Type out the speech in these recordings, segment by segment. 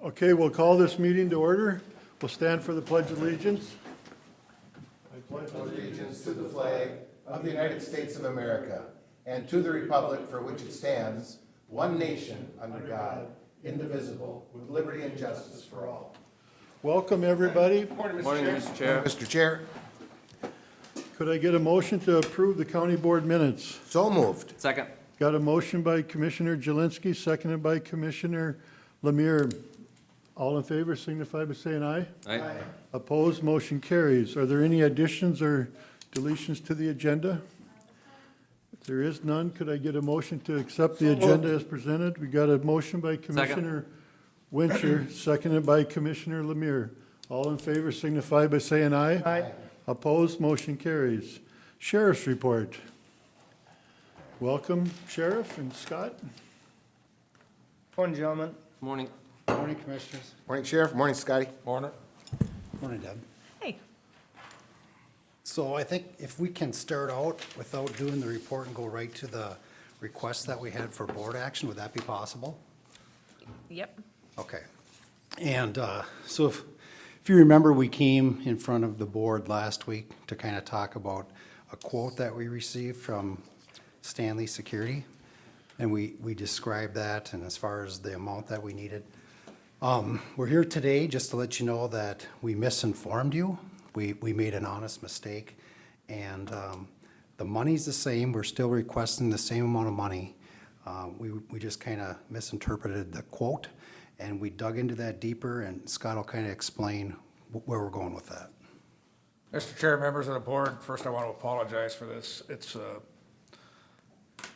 Okay, we'll call this meeting to order. We'll stand for the Pledge of Allegiance. Allegiance to the flag of the United States of America and to the republic for which it stands, one nation, under God, indivisible, with liberty and justice for all. Welcome, everybody. Morning, Mr. Chair. Mr. Chair. Could I get a motion to approve the county board minutes? So moved. Second. Got a motion by Commissioner Jelinski, seconded by Commissioner Lemire. All in favor signify by saying aye. Aye. Opposed, motion carries. Are there any additions or deletions to the agenda? If there is none, could I get a motion to accept the agenda as presented? We got a motion by Commissioner Wincher, seconded by Commissioner Lemire. All in favor signify by saying aye. Aye. Opposed, motion carries. Sheriff's report. Welcome, Sheriff and Scott. Morning, gentlemen. Morning. Morning, Commissioners. Morning, Sheriff. Morning, Scotty. Morning. Morning, Deb. Hey, So I think if we can start out without doing the report and go right to the request that we had for board action, would that be possible? yep, Okay. And so if you remember, we came in front of the board last week to kind of talk about a quote that we received from Stanley Security. And we described that and as far as the amount that we needed. We're here today just to let you know that we misinformed you. We made an honest mistake. And the money's the same. We're still requesting the same amount of money. We just kind of misinterpreted the quote. And we dug into that deeper, and Scott will kind of explain where we're going with that. Mr. Chair, members of the board, first I want to apologize for this.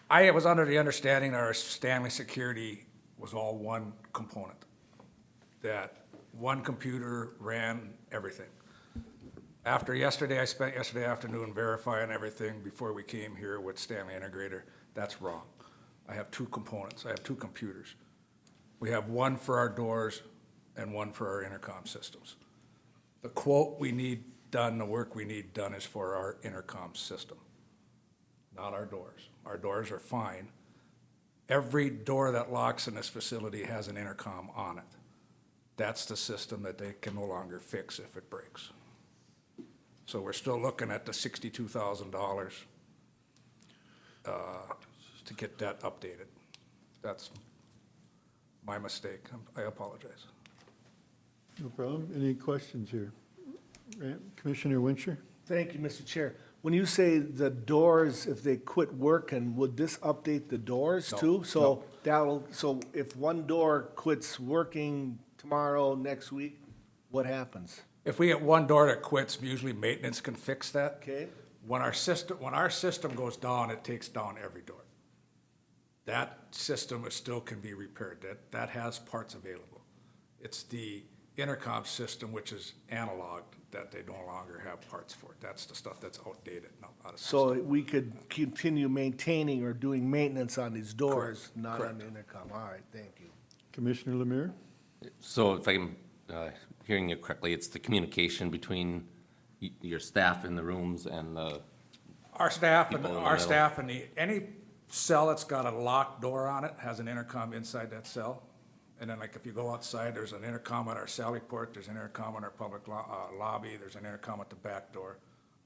I was under the understanding that our Stanley Security was all one component, that one computer ran everything. After yesterday, I spent yesterday afternoon verifying everything before we came here with Stanley Integrator. That's wrong. I have two components. I have two computers. We have one for our doors and one for our intercom systems. The quote we need done, the work we need done is for our intercom system, not our doors. Our doors are fine. Every door that locks in this facility has an intercom on it. That's the system that they can no longer fix if it breaks. So we're still looking at the $62,000 to get that updated. That's my mistake. I apologize. No problem. Any questions here? Commissioner Wincher? Thank you, Mr. Chair. When you say the doors, if they quit working, would this update the doors No, too? So if one door quits working tomorrow, next week, what happens? If we get one door that quits, usually maintenance can fix that. Okay? When our system goes down, it takes down every door. That system still can be repaired. That has parts available. It's the intercom system, which is analog, that they no longer have parts for. That's the stuff that's outdated, not out of system. So we could continue maintaining or doing maintenance on these doors, not on Correct. the intercom. All right, thank you. Commissioner Lemire? So if I'm hearing you correctly, it's the communication between your staff in the rooms and the, Our staff and, People in the our middle. staff and any cell that's got a locked door on it has an intercom inside that cell. And then like if you go outside, there's an intercom at our Sally Port, there's an intercom in our public lobby, there's an intercom at the back door.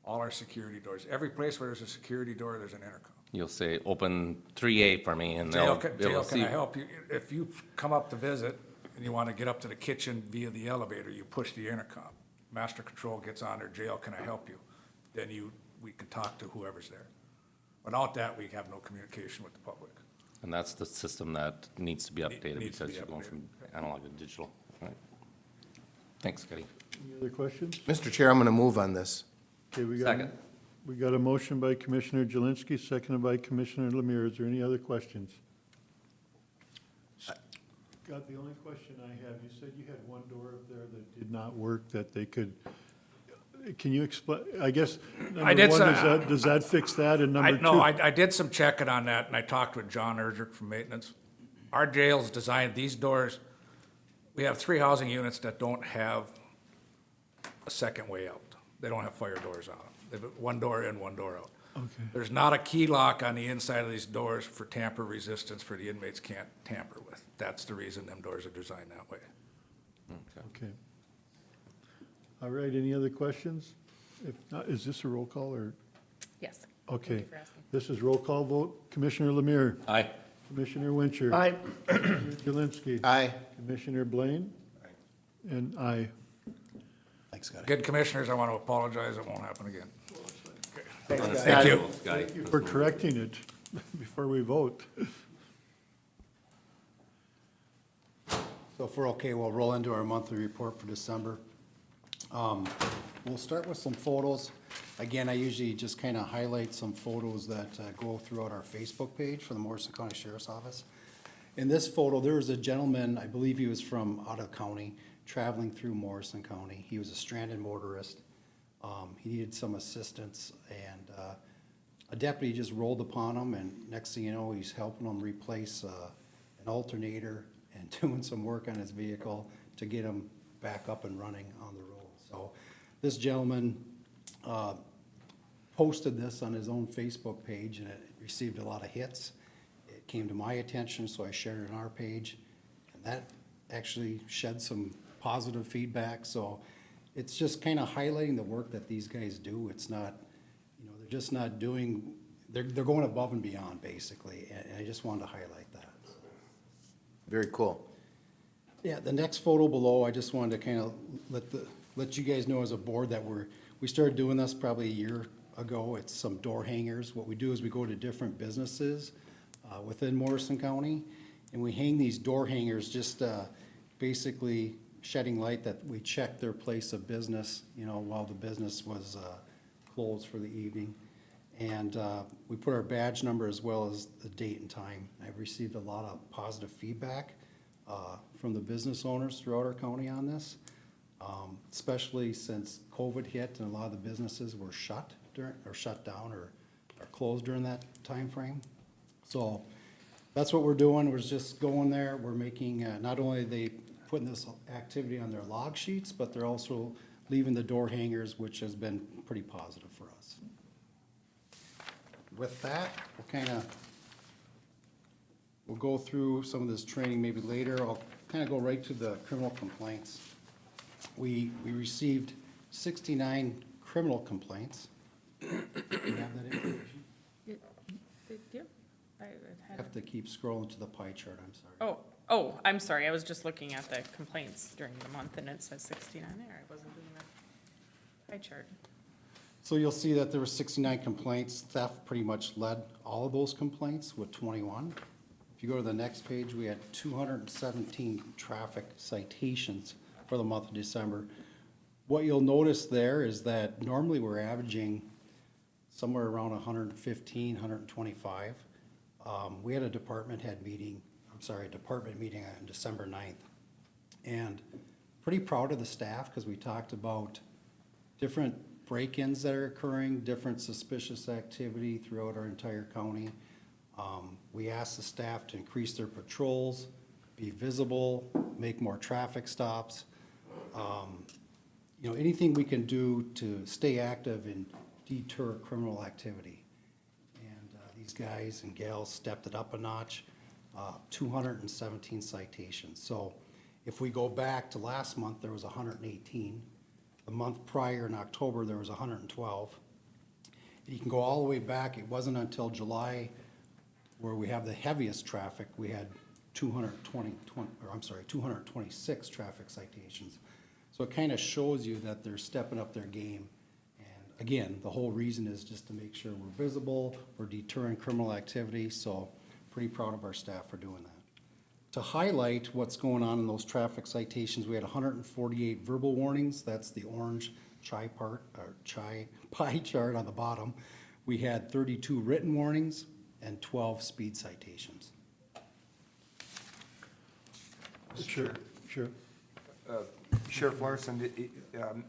All our security doors, every place where there's a security door, there's an intercom. you'll say, open 3A for me, and Jail, they'll, can see. I help you? If you come up to visit and you want to get up to the kitchen via the elevator, you push the intercom. Master control gets on there, jail, can I help you? Then we can talk to whoever's there. Without that, we have no communication with the public. And that's the system that needs to be updated needs to because be you're going from updated. analog to digital. Right. Thanks, Scotty. Any other questions? Mr. Chair, I'm going to move on this. Okay, Second. We got a motion by Commissioner Jelinski, seconded by Commissioner Lemire. Is there any other questions? Scott, the only question I have, you said you had one door up there that did not work, that they could, can you explain, I guess, I number did one, some- does that fix that? And number two? No, I did some checking on that, and I talked with John Erdrich from maintenance. Our jail's designed, these doors, we have 3 housing units that don't have a second way out. They don't have fire doors on them. They have one door in, one door out. Okay. There's not a key lock on the inside of these doors for tamper resistance for the inmates can't tamper with. That's the reason them doors are designed that way. Okay. All right, any other questions? If not, is this a roll call or, Yes. okay. Thank you for asking. This is roll call vote. Commissioner Lemire. Aye. Commissioner Wincher. Aye. Commissioner Jelinski. Aye. Commissioner Blaine. And aye. Thanks, Scotty. Again, commissioners, I want to apologize, it won't happen again. Thank you. Thank you for correcting it before we vote. So if we're okay, we'll roll into our monthly report for December. We'll start with some photos. Again, I usually just kind of highlight some photos that go throughout our Facebook page for the Morrison County Sheriff's Office. In this photo, there was a gentleman, I believe he was from out of county, traveling through Morrison County. He was a stranded motorist. He needed some assistance, and a deputy just rolled upon him, and next thing you know, he's helping him replace an alternator and doing some work on his vehicle to get him back up and running on the road. So this gentleman posted this on his own Facebook page, and it received a lot of hits. It came to my attention, so I shared it on our page, and that actually shed some positive feedback. So it's just kind of highlighting the work that these guys do. It's not, you know, they're just not doing, they're going above and beyond, basically, and I just wanted to highlight that. Very cool. Yeah, the next photo below, I just wanted to kind of let you guys know as a board that we started doing this probably a year ago. It's some door hangers. What we do is we go to different businesses within Morrison County, and we hang these door hangers, just basically shedding light that we check their place of business, you know, while the business was closed for the evening. And we put our badge number as well as the date and time. I've received a lot of positive feedback from the business owners throughout our county on this, especially since COVID hit and a lot of the businesses were shut down or closed during that time frame. So that's what we're doing. We're just going there. We're making, not only are they putting this activity on their log sheets, but they're also leaving the door hangers, which has been pretty positive for us. With that, we'll go through some of this training maybe later. I'll kind of go right to the criminal complaints. We received 69 criminal complaints. Do you have that information? Yeah. I I had, have to keep scrolling to the pie chart, I'm sorry. oh, I'm sorry. I was just looking at the complaints during the month and it says 69 there. I wasn't doing the pie chart. So you'll see that there were 69 complaints. Theft pretty much led all of those complaints with 21. If you go to the next page, we had 217 traffic citations for the month of December. What you'll notice there is that normally we're averaging somewhere around 115, 125. We had a department meeting on December 9th. And pretty proud of the staff because we talked about different break-ins that are occurring, different suspicious activity throughout our entire county. We asked the staff to increase their patrols, be visible, make more traffic stops. You know, anything we can do to stay active and deter criminal activity. And these guys and gals stepped it up a notch, 217 citations. So if we go back to last month, there was 118. The month prior in October, there was 112. And you can go all the way back. It wasn't until July where we have the heaviest traffic. We had 226 traffic citations. So it kind of shows you that they're stepping up their game. And again, the whole reason is just to make sure we're visible, we're deterring criminal activity. So pretty proud of our staff for doing that. To highlight what's going on in those traffic citations, we had 148 verbal warnings. That's the orange pie chart on the bottom. We had 32 written warnings and 12 speed citations. Sure. Sheriff Larson,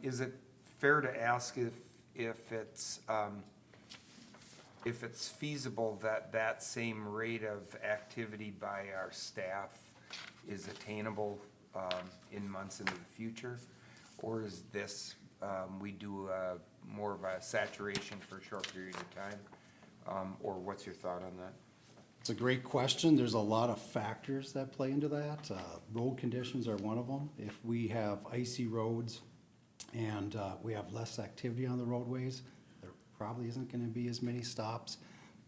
is it fair to ask if it's feasible that same rate of activity by our staff is attainable in months into the future? Or is this, we do more of a saturation for a short period of time? Or what's your thought on that? It's a great question. There's a lot of factors that play into that. Road conditions are one of them. If we have icy roads and we have less activity on the roadways, there probably isn't gonna be as many stops.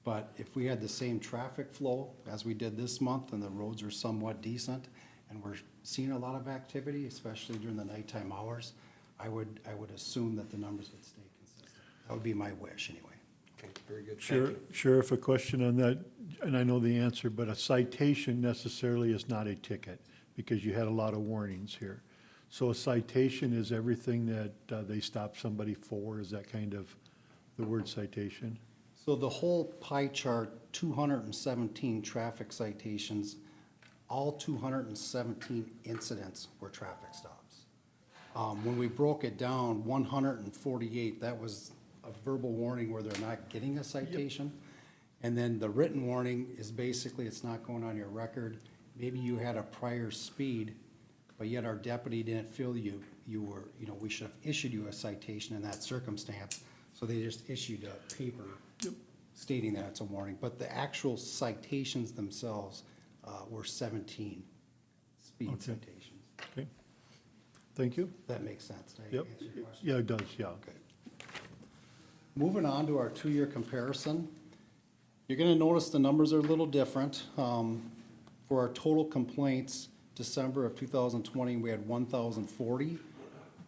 But if we had the same traffic flow as we did this month and the roads are somewhat decent and we're seeing a lot of activity, especially during the nighttime hours, I would assume that the numbers would stay consistent. That would be my wish anyway. Okay, very good. Thank Sure, you. Sheriff, a question on that, and I know the answer, but a citation necessarily is not a ticket, because you had a lot of warnings here. So a citation is everything that they stop somebody for, is that kind of the word citation? So the whole pie chart, 217 traffic citations, all 217 incidents were traffic stops. When we broke it down, 148, that was a verbal warning where they're not getting a citation. And then the written warning is basically, it's not going on your record. Maybe you had a prior speed, but yet our deputy didn't feel you were, we should have issued you a citation in that circumstance. So they just issued a paper stating that it's a warning. But the actual citations themselves were 17 speed Okay. citations. Okay, thank you. That makes sense. Did I Yep, answer your question? yeah, it does, yeah. Okay. Moving on to our two-year comparison, you're gonna notice the numbers are a little different. For our total complaints, December of 2020, we had 1,040.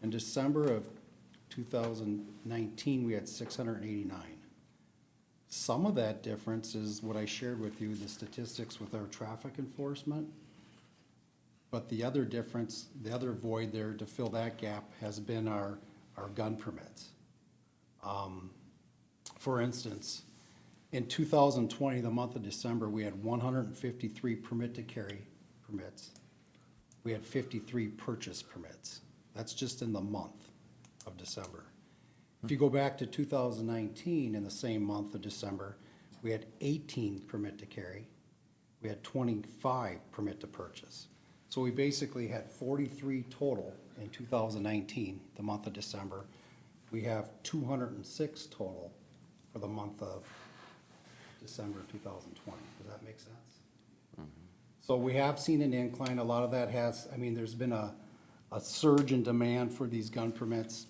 In December of 2019, we had 689. Some of that difference is what I shared with you, the statistics with our traffic enforcement. But the other difference, the other void there to fill that gap has been our gun permits. For instance, in 2020, the month of December, we had 153 permit to carry permits. We had 53 purchase permits. That's just in the month of December. If you go back to 2019, in the same month of December, we had 18 permit to carry. We had 25 permit to purchase. So we basically had 43 total in 2019, the month of December. We have 206 total for the month of December 2020. Does that make sense? So we have seen an incline. A lot of that has, there's been a surge in demand for these gun permits.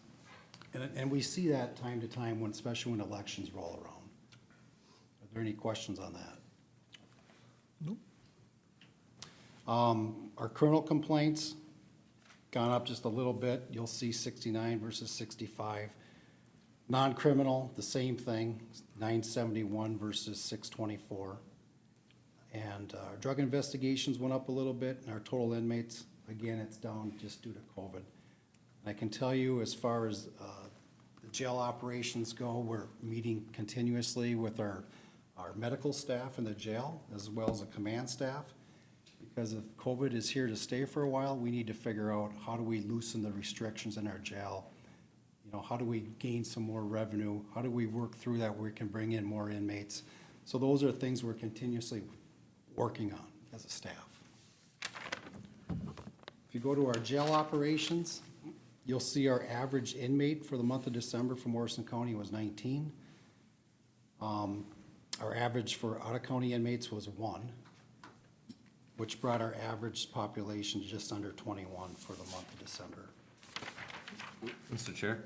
And we see that time to time, when, especially when elections roll around. Are there any questions on that? Our criminal complaints gone up just a little bit. You'll see 69 versus 65. Non-criminal, the same thing, 971 versus 624. And our drug investigations went up a little bit, and our total inmates, again, it's down just due to COVID. And I can tell you, as far as the jail operations go, we're meeting continuously with our medical staff in the jail, as well as the command staff. Because if COVID is here to stay for a while, we need to figure out how do we loosen the restrictions in our jail. How do we gain some more revenue? How do we work through that where we can bring in more inmates? So those are things we're continuously working on as a staff. If you go to our jail operations, you'll see our average inmate for the month of December for Morrison County was 19. Our average for out-of-county inmates was 1, which brought our average population to just under 21 for the month of December. Mr. Chair,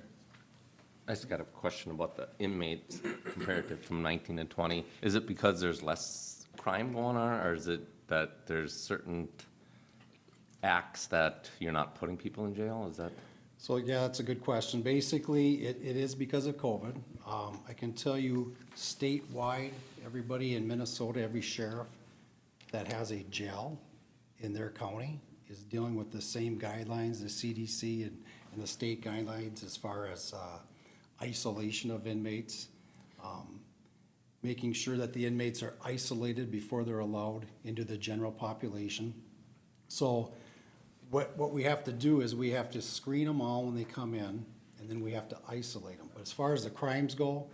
I just got a question about the inmates comparative from 19 and 20. Is it because there's less crime going on, or is it that there's certain acts that you're not putting people in jail? Is that? So, yeah, that's a good question. Basically, it is because of COVID. I can tell you statewide, everybody in Minnesota, every sheriff that has a jail in their county is dealing with the same guidelines, the CDC and the state guidelines as far as isolation of inmates, making sure that the inmates are isolated before they're allowed into the general population. So what we have to do is we have to screen them all when they come in, and then we have to isolate them. But as far as the crimes go,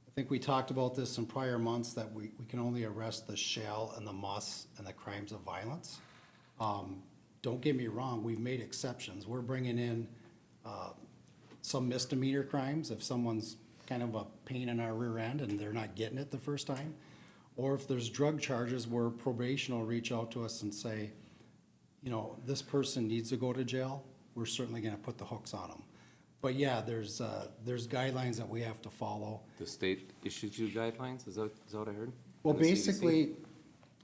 I think we talked about this in prior months, that we can only arrest the shall and the must and the crimes of violence. Don't get me wrong, we've made exceptions. We're bringing in some misdemeanor crimes if someone's kind of a pain in our rear end and they're not getting it the first time. Or if there's drug charges where probation will reach out to us and say, you know, this person needs to go to jail, we're certainly gonna put the hooks on them. But yeah, there's guidelines that we have to follow. The state issues you guidelines, is that what I heard? Well, From the CDC?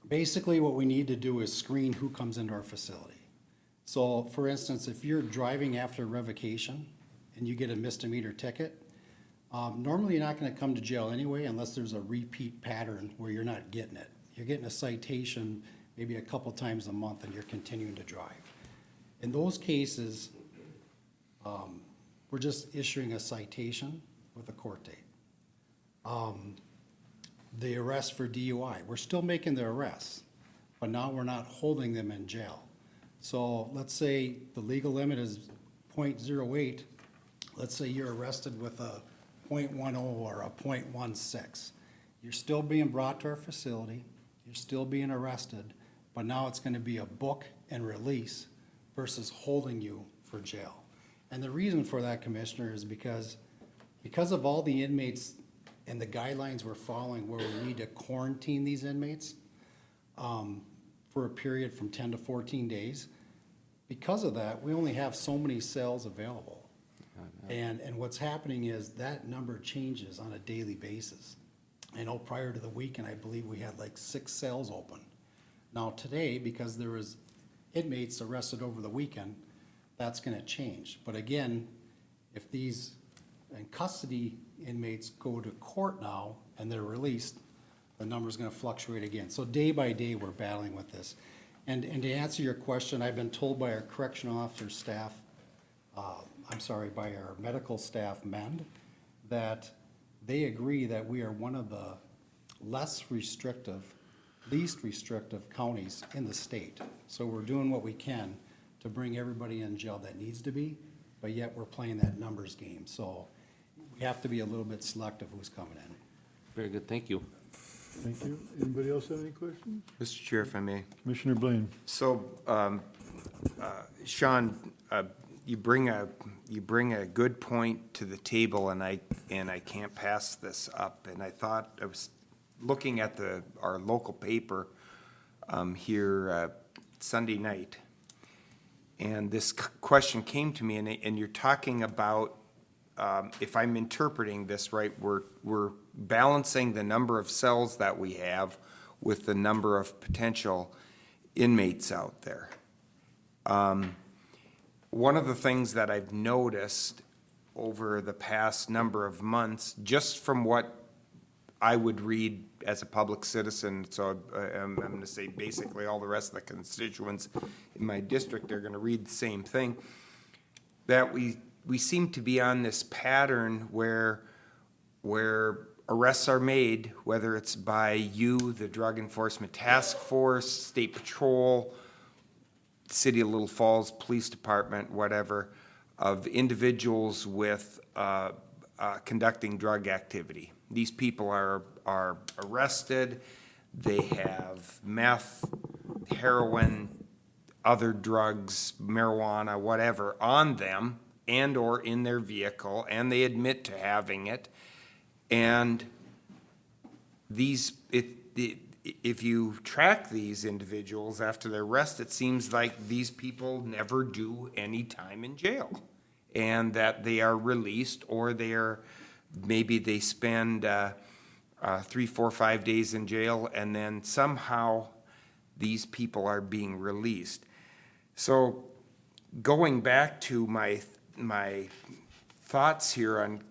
basically what we need to do is screen who comes into our facility. So for instance, if you're driving after revocation and you get a misdemeanor ticket, normally you're not gonna come to jail anyway unless there's a repeat pattern where you're not getting it. You're getting a citation maybe a couple times a month and you're continuing to drive. In those cases, we're just issuing a citation with a court date. The arrest for DUI, we're still making the arrests, but now we're not holding them in jail. So let's say the legal limit is .08, let's say you're arrested with a .10 or a .16. You're still being brought to our facility, you're still being arrested, but now it's gonna be a book and release versus holding you for jail. And the reason for that, Commissioner, is because of all the inmates and the guidelines we're following where we need to quarantine these inmates for a period from 10 to 14 days, because of that, we only have so many cells available. And what's happening is that number changes on a daily basis. I know prior to the weekend, I believe we had like 6 cells open. Now today, because there was inmates arrested over the weekend, that's gonna change. But again, if these in custody inmates go to court now and they're released, the number's gonna fluctuate again. So day by day, we're battling with this. And to answer your question, I've been told by our correctional officer staff, by our medical staff, MEND, that they agree that we are one of the least restrictive counties in the state. So we're doing what we can to bring everybody in jail that needs to be, but yet we're playing that numbers game. So we have to be a little bit selective who's coming in. Very good, thank you. Thank you. Anybody else have any questions? Mr. Chair, if I may. Commissioner Blaine? So, Sean, you bring a good point to the table, and I can't pass this up. And I thought, I was looking at our local paper here Sunday night, and this question came to me, and you're talking about, if I'm interpreting this right, we're balancing the number of cells that we have with the number of potential inmates out there. One of the things that I've noticed over the past number of months, just from what I would read as a public citizen, so I'm going to say basically all the rest of the constituents in my district are going to read the same thing, that we seem to be on this pattern where arrests are made, whether it's by you, the Drug Enforcement Task Force, State Patrol, City of Little Falls Police Department, whatever, of individuals with conducting drug activity. These people are arrested, they have meth, heroin, other drugs, marijuana, whatever, on them and or in their vehicle, and they admit to having it. And if you track these individuals after their arrest, it seems like these people never do any time in jail, and that they are released, or maybe they spend 3, 4, 5 days in jail, and then somehow these people are being released. So going back to my thoughts here on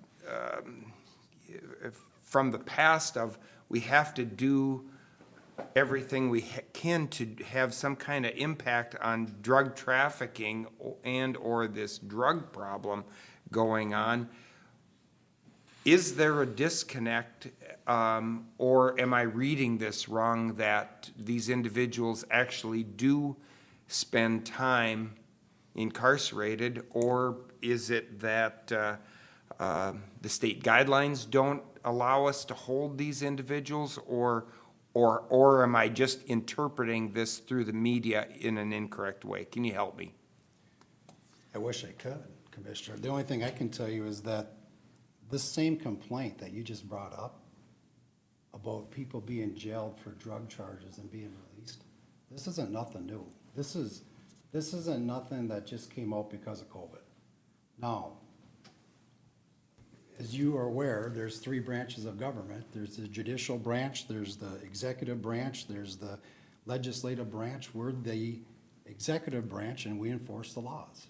from the past of, we have to do everything we can to have some kind of impact on drug trafficking and or this drug problem going on. Is there a disconnect, or am I reading this wrong, that these individuals actually do spend time incarcerated, or is it that the state guidelines don't allow us to hold these individuals, or am I just interpreting this through the media in an incorrect way? Can you help me? I wish I could, Commissioner. The only thing I can tell you is that this same complaint that you just brought up, about people being jailed for drug charges and being released, this isn't nothing new. This isn't nothing that just came out because of COVID. Now, as you are aware, there's 3 branches of government. There's the judicial branch, there's the executive branch, there's the legislative branch. We're the executive branch and we enforce the laws.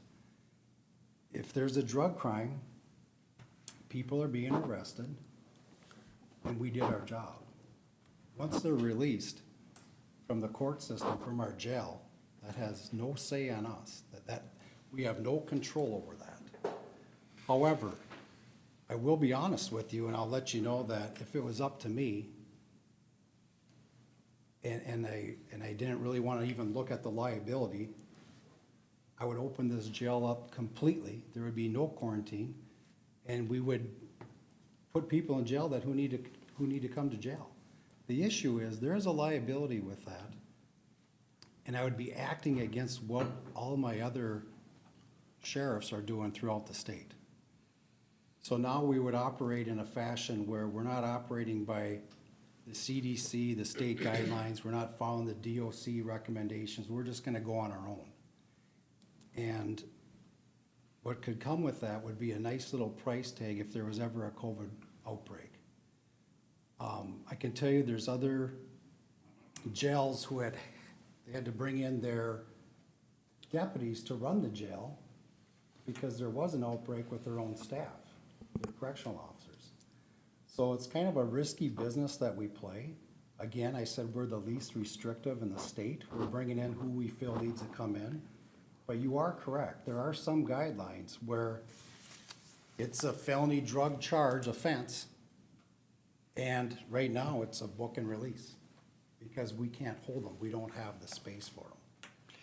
If there's a drug crime, people are being arrested and we did our job. Once they're released from the court system, from our jail, that has no say on us, that we have no control over that. However, I will be honest with you, and I'll let you know that if it was up to me, and I didn't really want to even look at the liability, I would open this jail up completely. There would be no quarantine, and we would put people in jail who need to come to jail. The issue is there is a liability with that, and I would be acting against what all my other sheriffs are doing throughout the state. So now we would operate in a fashion where we're not operating by the CDC, the state guidelines, we're not following the DOC recommendations, we're just gonna go on our own. And what could come with that would be a nice little price tag if there was ever a COVID outbreak. I can tell you there's other jails they had to bring in their deputies to run the jail because there was an outbreak with their own staff, the correctional officers. So it's kind of a risky business that we play. Again, I said we're the least restrictive in the state. We're bringing in who we feel needs to come in. But you are correct. There are some guidelines where it's a felony drug charge offense, and right now it's a book and release because we can't hold them. We don't have the space for them.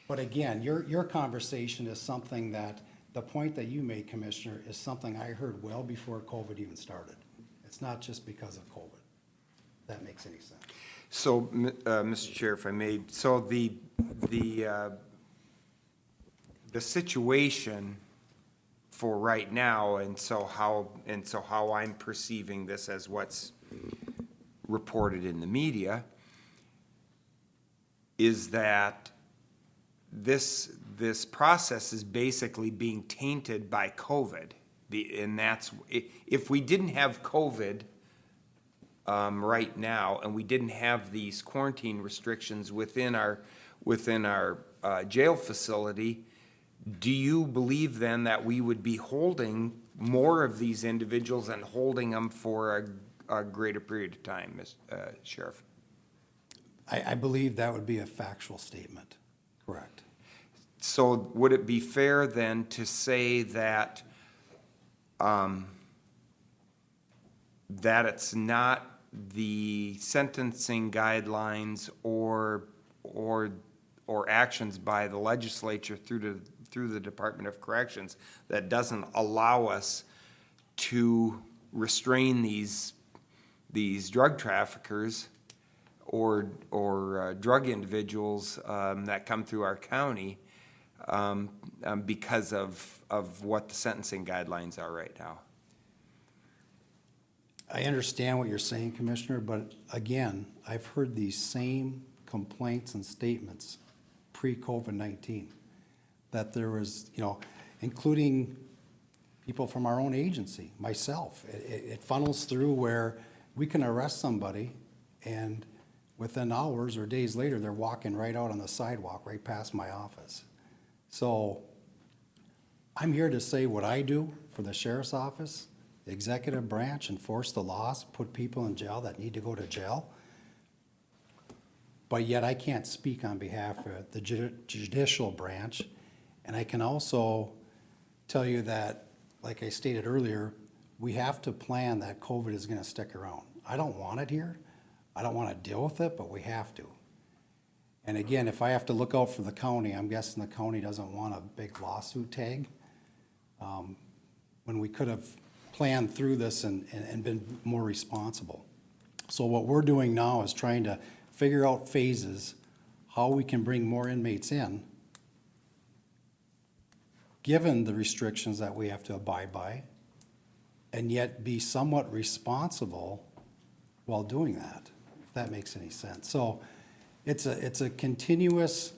But again, your conversation is something that, the point that you made, Commissioner, is something I heard well before COVID even started. It's not just because of COVID. If that makes any sense. So, Mr. Chair, if I may, so the situation for right now, and so how I'm perceiving this as what's reported in the media, is that this process is basically being tainted by COVID. And that's, if we didn't have COVID right now, and we didn't have these quarantine restrictions within our jail facility, do you believe then that we would be holding more of these individuals and holding them for a greater period of time, Sheriff? I believe that would be a factual statement, correct. So would it be fair then to say that that it's not the sentencing guidelines or actions by the legislature through the Department of Corrections that doesn't allow us to restrain these drug traffickers or drug individuals that come through our county because of what the sentencing guidelines are right now? I understand what you're saying, Commissioner, but again, I've heard these same complaints and statements pre-COVID-19, that there was, including people from our own agency, myself. It funnels through where we can arrest somebody and within hours or days later, they're walking right out on the sidewalk, right past my office. So I'm here to say what I do for the sheriff's office, the executive branch, enforce the laws, put people in jail that need to go to jail. But yet I can't speak on behalf of the judicial branch. And I can also tell you that, like I stated earlier, we have to plan that COVID is gonna stick around. I don't want it here. I don't wanna deal with it, but we have to. And again, if I have to look out for the county, I'm guessing the county doesn't want a big lawsuit tag. When we could have planned through this and been more responsible. So what we're doing now is trying to figure out phases, how we can bring more inmates in, given the restrictions that we have to abide by, and yet be somewhat responsible while doing that. if that makes any sense. So it's a continuous,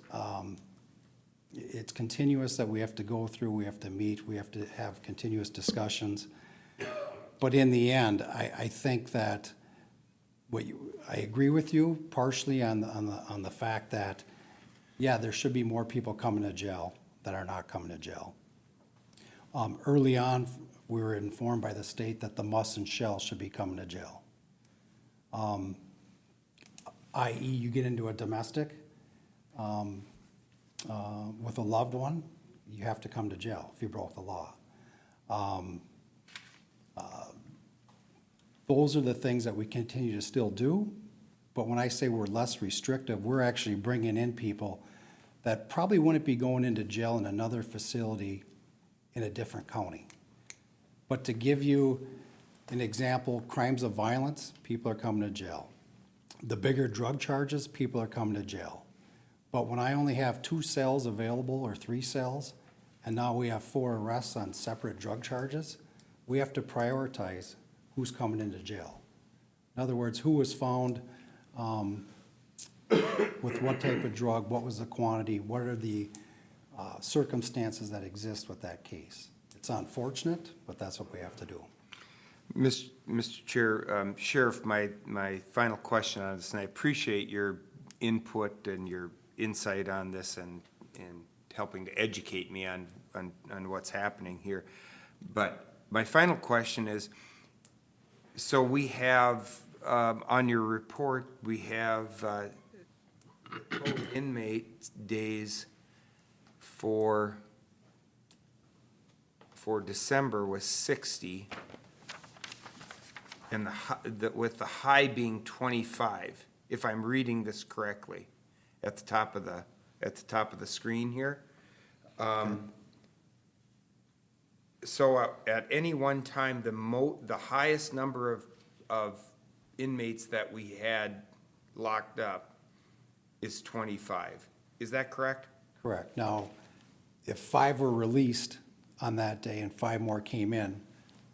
it's continuous that we have to go through, we have to meet, we have to have continuous discussions. But in the end, I think that I agree with you partially on the fact that, yeah, there should be more people coming to jail that are not coming to jail. Early on, we were informed by the state that the Muss and Shell should be coming to jail. I.e., you get into a domestic with a loved one, you have to come to jail if you broke the law. Those are the things that we continue to still do, but when I say we're less restrictive, we're actually bringing in people that probably wouldn't be going into jail in another facility in a different county. But to give you an example, crimes of violence, people are coming to jail. The bigger drug charges, people are coming to jail. But when I only have 2 cells available or 3 cells, and now we have 4 arrests on separate drug charges, we have to prioritize who's coming into jail. In other words, who was found with what type of drug, what was the quantity, what are the circumstances that exist with that case. It's unfortunate, but that's what we have to do. Mr. Chair, Sheriff, my final question on this, and I appreciate your input and your insight on this and helping to educate me on what's happening here. But my final question is, so we have, on your report, we have total inmate days for December was 60, and with the high being 25, if I'm reading this correctly, at the top of the screen here. So at any one time, the highest number of inmates that we had locked up is 25. Is that correct? Correct. Now, if 5 were released on that day and 5 more came in,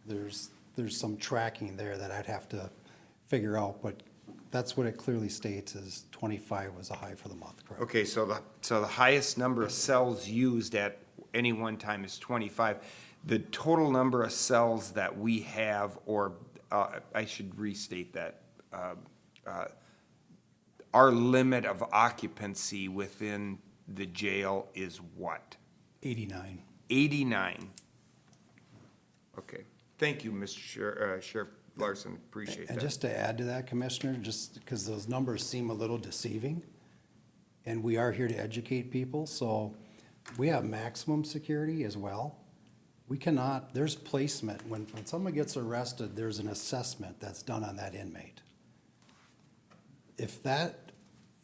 there's some tracking there that I'd have to figure out, but that's what it clearly states is 25 was a high for the month, correct? Okay, so the highest number of cells used at any one time is 25. The total number of cells that we have, or I should restate that, our limit of occupancy within the jail is what? 89. 89. Okay, thank you, Mr. Sheriff Larson, appreciate that. And just to add to that, Commissioner, just because those numbers seem a little deceiving, and we are here to educate people, so we have maximum security as well. We cannot, there's placement. When someone gets arrested, there's an assessment that's done on that inmate. If that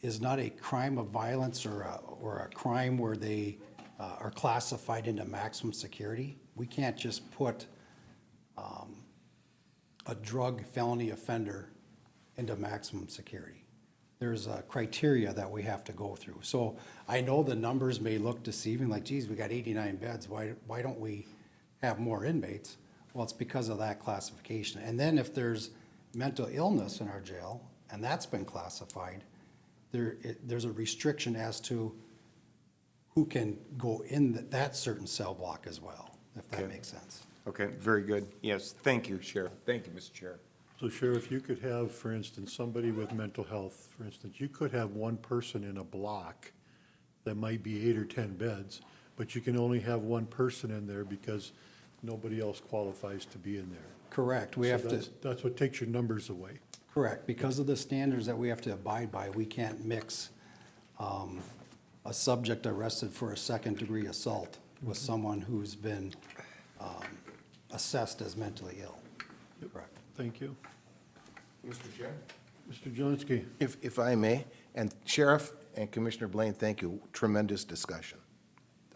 is not a crime of violence or a crime where they are classified into maximum security, we can't just put a drug felony offender into maximum security. There's a criteria that we have to go through. So I know the numbers may look deceiving, like, geez, we got 89 beds, why don't we have more inmates? Well, it's because of that classification. And then if there's mental illness in our jail, and that's been classified, there's a restriction as to who can go in that certain cell block as well, if that Okay. makes sense. Okay, very good. Yes, thank you, Sheriff. Thank you, Mr. Chair. So Sheriff, you could have, for instance, somebody with mental health, for instance, you could have one person in a block that might be 8 or 10 beds, but you can only have one person in there because nobody else qualifies to be in there. Correct. We So have to. that's what takes your numbers away. Correct. Because of the standards that we have to abide by, we can't mix a subject arrested for a second-degree assault with someone who's been assessed as mentally ill. Correct. Thank you. Mr. Chair? Mr. Jelinski? If I may, and Sheriff and Commissioner Blaine, thank you. Tremendous discussion.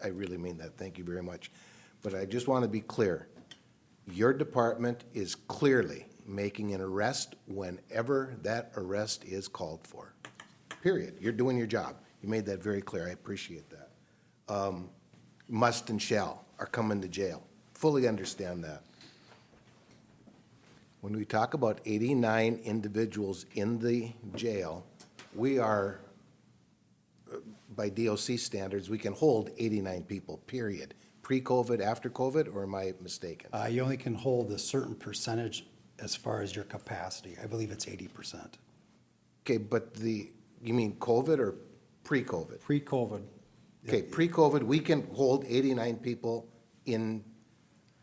I really mean that. Thank you very much. But I just want to be clear. Your department is clearly making an arrest whenever that arrest is called for. Period. You're doing your job. You made that very clear. I appreciate that. Must and shall are coming to jail. Fully understand that. when we talk about 89 individuals in the jail, we are, by DOC standards, we can hold 89 people, period. Pre-COVID, after COVID, or am I mistaken? You only can hold a certain percentage as far as your capacity. I believe it's 80%. Okay, but you mean COVID or pre-COVID? Pre-COVID, Okay, pre-COVID, we can hold 89 people in,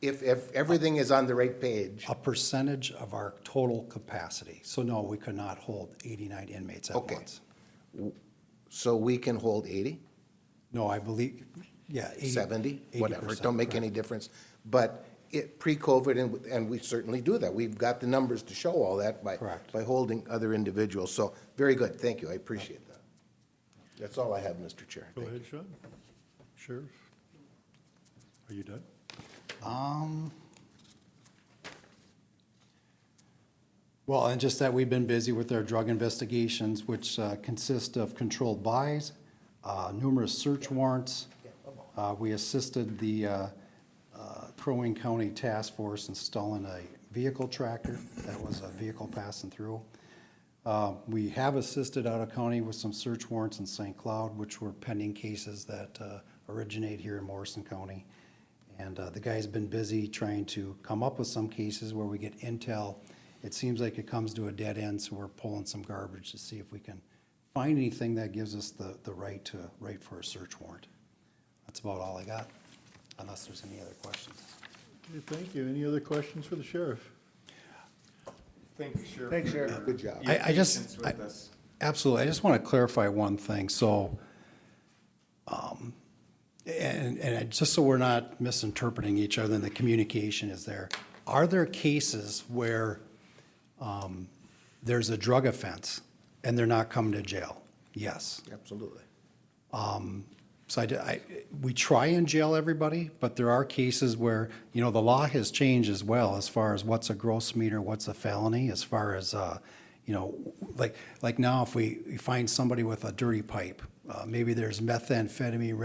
if everything is on the right page. a percentage of our total capacity. So no, we could not hold 89 inmates at Okay. once. So we can hold 80, No, I believe, yeah. 70, whatever, 80%, don't make any difference. But pre-COVID, and we certainly do that. We've got the numbers to show all that Correct. by holding other individuals. So, very good, thank you, I appreciate that. That's all I have, Mr. Chair. Go Thank you. ahead, Sean. Sheriff? Are you done? Well, and just that we've been busy with our drug investigations, which consist of controlled buys, numerous search warrants. We assisted the Crow Wing County Task Force installing a vehicle tractor. That was a vehicle passing through. We have assisted out of county with some search warrants in St. Cloud, which were pending cases that originate here in Morrison County. And the guy's been busy trying to come up with some cases where we get intel. It seems like it comes to a dead end, so we're pulling some garbage to see if we can find anything that gives us the right to write for a search warrant. That's about all I got, unless there's any other questions. Okay, thank you. Any other questions for the sheriff? Thank you, Sheriff. Thanks, Sheriff. Good job. I just, absolutely, I just want to clarify one thing, so, just so we're not misinterpreting each other and the communication is there, are there cases where there's a drug offense and they're not coming to jail? Yes. Absolutely. So we try and jail everybody, but there are cases where, you know, the law has changed as well as far as what's a gross misdemeanor, what's a felony, as far as, you know, like now if we find somebody with a dirty pipe, maybe there's methamphetamine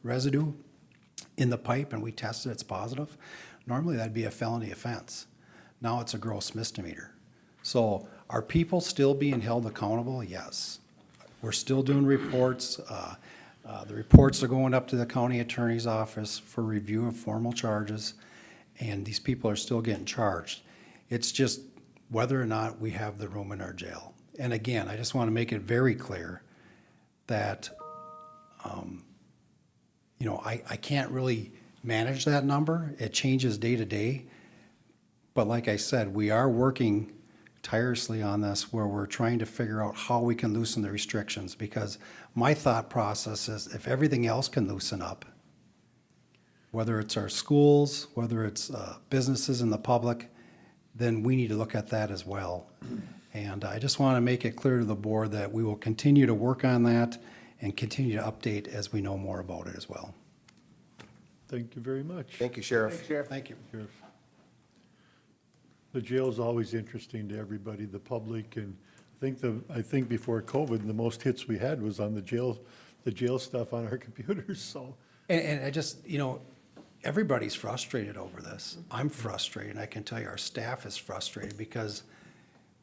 residue in the pipe and we test it, it's positive. Normally that'd be a felony offense. Now it's a gross misdemeanor. So are people still being held accountable? Yes. We're still doing reports. The reports are going up to the county attorney's office for review of formal charges, and these people are still getting charged. It's just whether or not we have the room in our jail. And again, I just want to make it very clear that, you know, I can't really manage that number. It changes day to day. But like I said, we are working tirelessly on this where we're trying to figure out how we can loosen the restrictions, because my thought process is if everything else can loosen up, whether it's our schools, whether it's businesses in the public, then we need to look at that as well. And I just want to make it clear to the board that we will continue to work on that and continue to update as we know more about it as well. Thank you very much. Thank you, Sheriff. Thanks, Sheriff. Thank you. Sheriff. The jail is always interesting to everybody, the public, and I think before COVID, the most hits we had was on the jail stuff on our computers, so. And I just, you know, everybody's frustrated over this. I'm frustrated. I can tell you our staff is frustrated because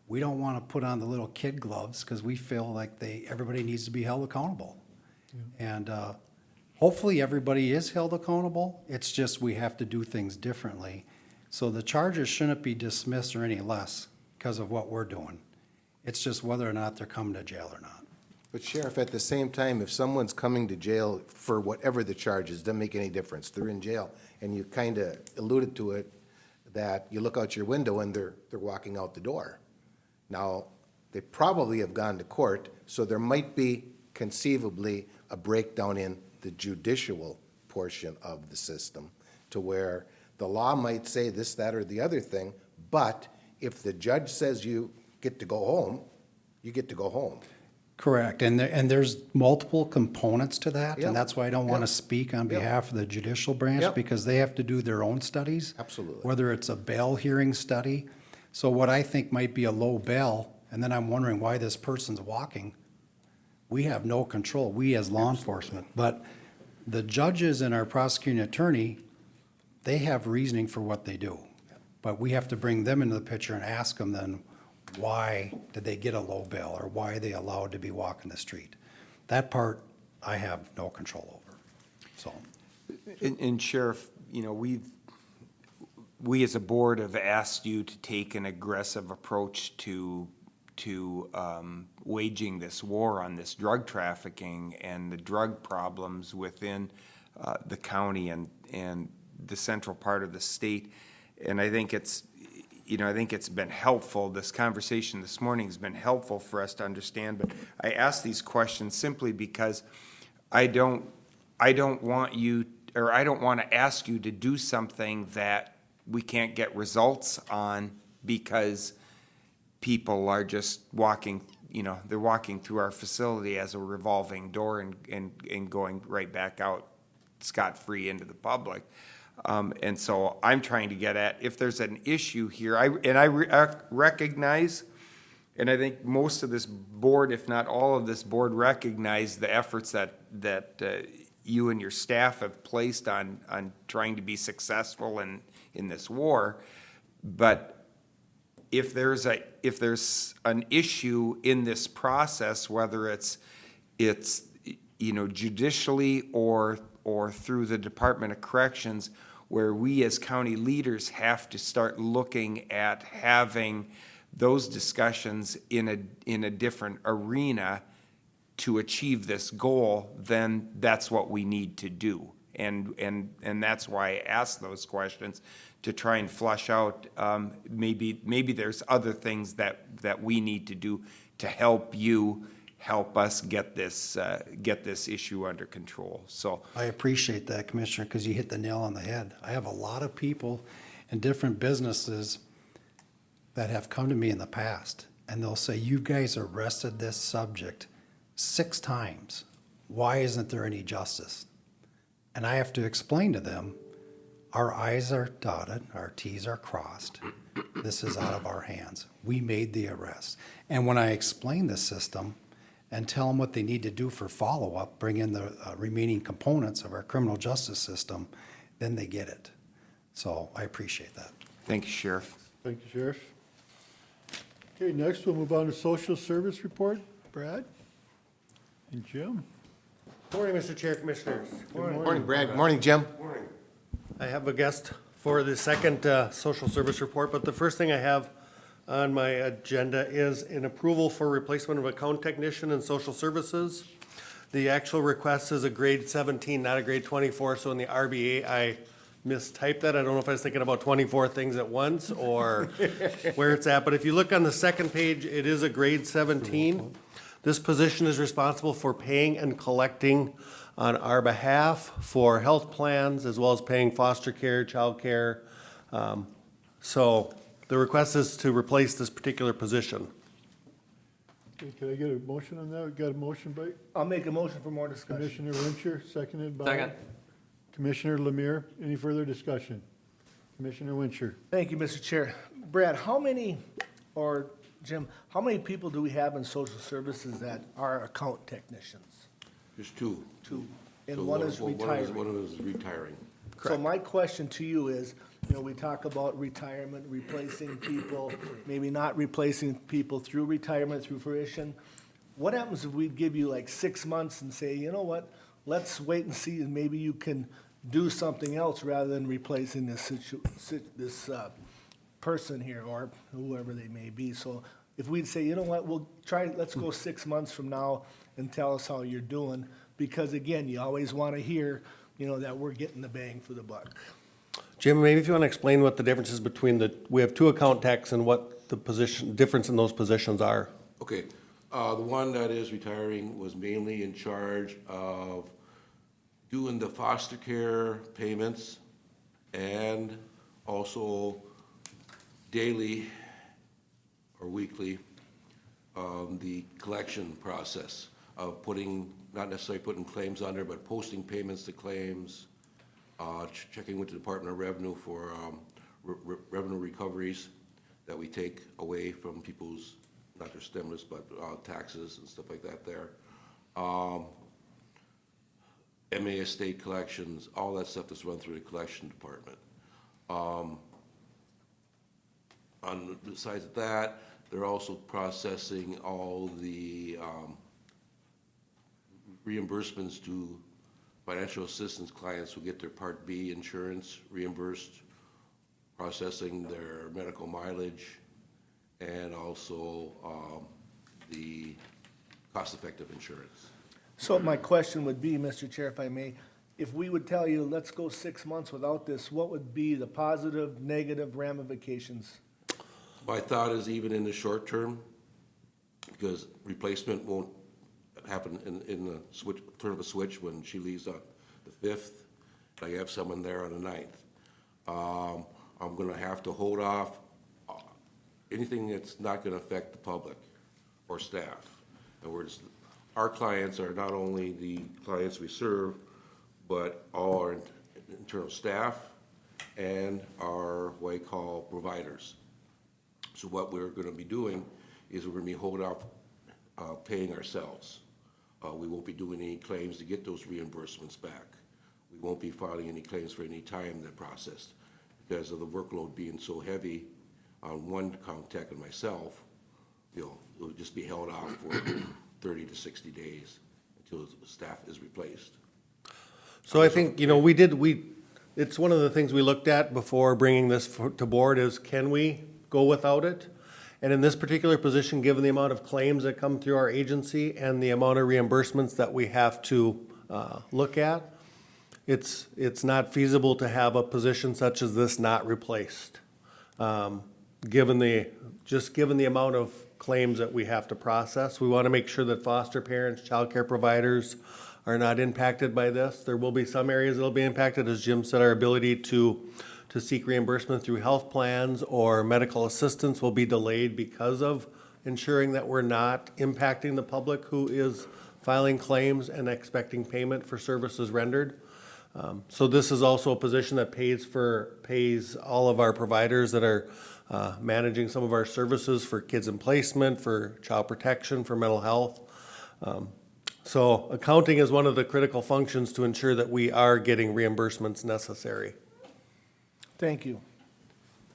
we don't want to put on the little kid gloves because we feel like everybody needs to be held accountable. And hopefully everybody is held accountable. It's just we have to do things differently. So the charges shouldn't be dismissed or any less because of what we're doing. It's just whether or not they're coming to jail or not. But Sheriff, at the same time, if someone's coming to jail for whatever the charge is, doesn't make any difference. They're in jail, and you kind of alluded to it, that you look out your window and they're walking out the door. Now, they probably have gone to court, so there might be conceivably a breakdown in the judicial portion of the system to where the law might say this, that, or the other thing, but if the judge says you get to go home, you get to go home. Correct, and there's multiple components to that, Yep. and that's why I don't want to Yep. speak on Yep. behalf of the judicial branch, Yep. because they have to do their own studies. Absolutely. Whether it's a bail hearing study, so what I think might be a low bail, and then I'm wondering why this person's walking, we have no control, we as law enforcement, but the judges and our prosecuting attorney, they have reasoning for what they do. But we have to bring them into the picture and ask them then, why did they get a low bill, or why are they allowed to be walking the street? That part, I have no control over, so. And Sheriff, you know, we as a board have asked you to take an aggressive approach to waging this war on this drug trafficking and the drug problems within the county and the central part of the state. And I think it's, you know, I think it's been helpful, this conversation this morning has been helpful for us to understand, but I ask these questions simply because I don't want you, or I don't want to ask you to do something that we can't get results on because people are just walking, you know, they're walking through our facility as a revolving door and going right back out scot-free into the public. And so I'm trying to get at, if there's an issue here, I recognize, and I think most of this board, if not all of this board, recognize the efforts that you and your staff have placed on trying to be successful in this war. But if there's an issue in this process, whether it's you know, judicially or through the Department of Corrections, where we as county leaders have to start looking at having those discussions in a different arena to achieve this goal, then that's what we need to do. And that's why I ask those questions, to try and flush out, maybe there's other things that we need to do to help us get this issue under control. So I appreciate that, Commissioner, because you hit the nail on the head. I have a lot of people in different businesses that have come to me in the past, and they'll say, you guys arrested this subject 6 times. Why isn't there any justice? And I have to explain to them, our I's are dotted, our T's are crossed. This is out of our hands. We made the arrest. And when I explain the system and tell them what they need to do for follow-up, bring in the remaining components of our criminal justice system, then they get it. So I appreciate that. thank you, Sheriff. Thank you, Sheriff. Okay, next we'll move on to social service report. Brad? And Jim? Morning, Mr. Chair, Commissioners. Morning, Brad. Morning, Jim. I have a guest for the second social service report, but the first thing I have on my agenda is an approval for replacement of account technician in social services. The actual request is a grade 17, not a grade 24, so in the RBA, I mistyped that. I don't know if I was thinking about 24 things at once or where it's at, but if you look on the second page, it is a grade 17. This position is responsible for paying and collecting on our behalf for health plans, as well as paying foster care, child care. So the request is to replace this particular position. Okay, can I get a motion on that? We got a motion by I'll make a motion for more discussion. Commissioner Wincher, seconded by Second. Commissioner Lemire. Any further discussion? Commissioner Wincher? Thank you, Mr. Chair. Brad, how many, or Jim, how many people do we have in social services that are account technicians? There's 2. Two. So And one is retiring. One of them is retiring. So my question to you is, you know, we talk about retirement, replacing people, maybe not replacing people through retirement, through fruition. What happens if we give you like 6 months and say, you know what, let's wait and see, and maybe you can do something else rather than replacing this person here, or whoever they may be. So if we'd say, you know what, we'll try, let's go 6 months from now and tell us how you're doing, because again, you always want to hear, you know, that we're getting the bang for the buck. Jim, maybe if you want to explain what the difference is between we have 2 account techs and what the difference in those positions are. Okay, the one that is retiring was mainly in charge of doing the foster care payments and also daily or weekly, the collection process of not necessarily putting claims on there, but posting payments to claims, checking with the Department of Revenue for revenue recoveries that we take away from people's, not their stimulus, but taxes and stuff like that there. MA estate collections, all that stuff that's run through the collection department. besides that, they're also processing all the reimbursements to financial assistance clients who get their Part B insurance reimbursed, processing their medical mileage, and also the cost-effective insurance. So my question would be, Mr. Chair, if I may, if we would tell you, let's go 6 months without this, what would be the positive, negative ramifications? My thought is even in the short term, because replacement won't happen in the switch, turn of a switch when she leaves on the 5th. I have someone there on the 9th. I'm gonna have to hold off anything that's not gonna affect the public or staff. In other words, our clients are not only the clients we serve, but all our internal staff and our, what I call, providers. So what we're gonna be doing is we're gonna be holding off paying ourselves. We won't be doing any claims to get those reimbursements back. We won't be filing any claims for any time in the process because of the workload being so heavy on one account tech and myself. It'll just be held off for 30 to 60 days until the staff is replaced. So I think, it's one of the things we looked at before bringing this to board is, can we go without it? And in this particular position, given the amount of claims that come through our agency and the amount of reimbursements that we have to look at, it's not feasible to have a position such as this not replaced. Given the amount of claims that we have to process, we want to make sure that foster parents, childcare providers are not impacted by this. There will be some areas that will be impacted, as Jim said, our ability to seek reimbursement through health plans or medical assistance will be delayed because of ensuring that we're not impacting the public who is filing claims and expecting payment for services rendered. So this is also a position that pays all of our providers that are managing some of our services for kids in placement, for child protection, for mental health. So accounting is one of the critical functions to ensure that we are getting reimbursements necessary. Thank you.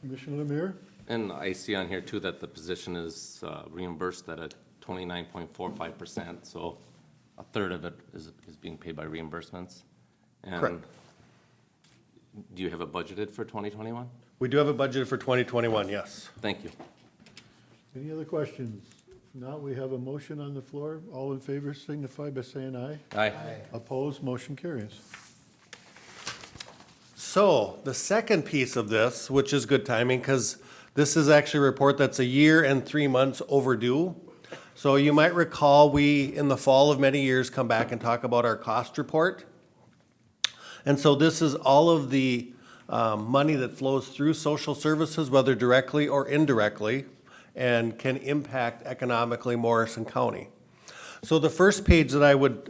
Commissioner Lemire? And I see on here too that the position is reimbursed at a 29.45%, so a third of it is being paid by reimbursements. And Correct. do you have it budgeted for 2021? We do have it budgeted for 2021, yes. Thank you. Any other questions? If not, we have a motion on the floor. All in favor signify by saying aye. Aye. Opposed, motion carries. So the second piece of this, which is good timing, because this is actually a report that's 1 year and 3 months overdue. So you might recall we, in the fall of many years, come back and talk about our cost report. And so this is all of the money that flows through social services, whether directly or indirectly, and can impact economically Morrison County. So the first page that I would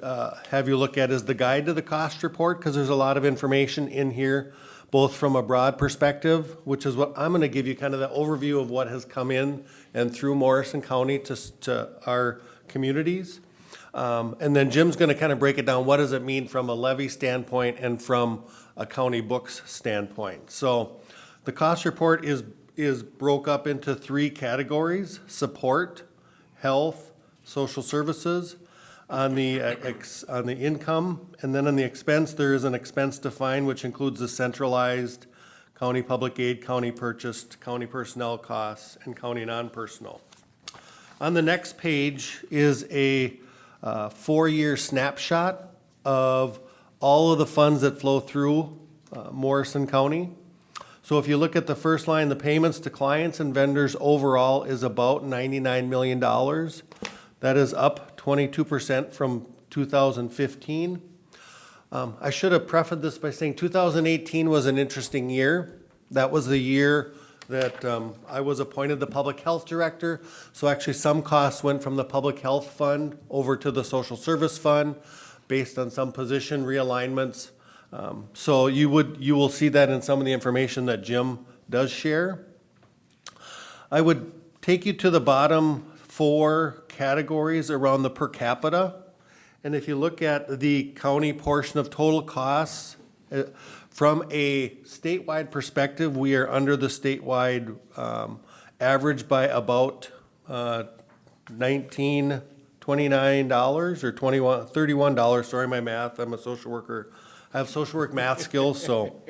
have you look at is the guide to the cost report, because there's a lot of information in here, both from a broad perspective, which is what I'm going to give you kind of the overview of what has come in and through Morrison County to our communities. And then Jim's going to kind of break it down. What does it mean from a levy standpoint and from a county books standpoint? So the cost report is broke up into 3 categories: support, health, social services. On the income, and then on the expense, there is an expense defined, which includes the centralized county public aid, county purchased, county personnel costs, and county non-personal. On the next page is a 4-year snapshot of all of the funds that flow through Morrison County. So if you look at the first line, the payments to clients and vendors overall is about $99 million. That is up 22% from 2015. I should have prefaced this by saying 2018 was an interesting year. That was the year that I was appointed the public health director. So actually some costs went from the public health fund over to the social service fund based on some position realignments. So you will see that in some of the information that Jim does share. I would take you to the bottom 4 categories around the per capita. And if you look at the county portion of total costs, from a statewide perspective, we are under the statewide average by about $19, $29 or $31, sorry, my math, I'm a social worker. I have social work math skills, so.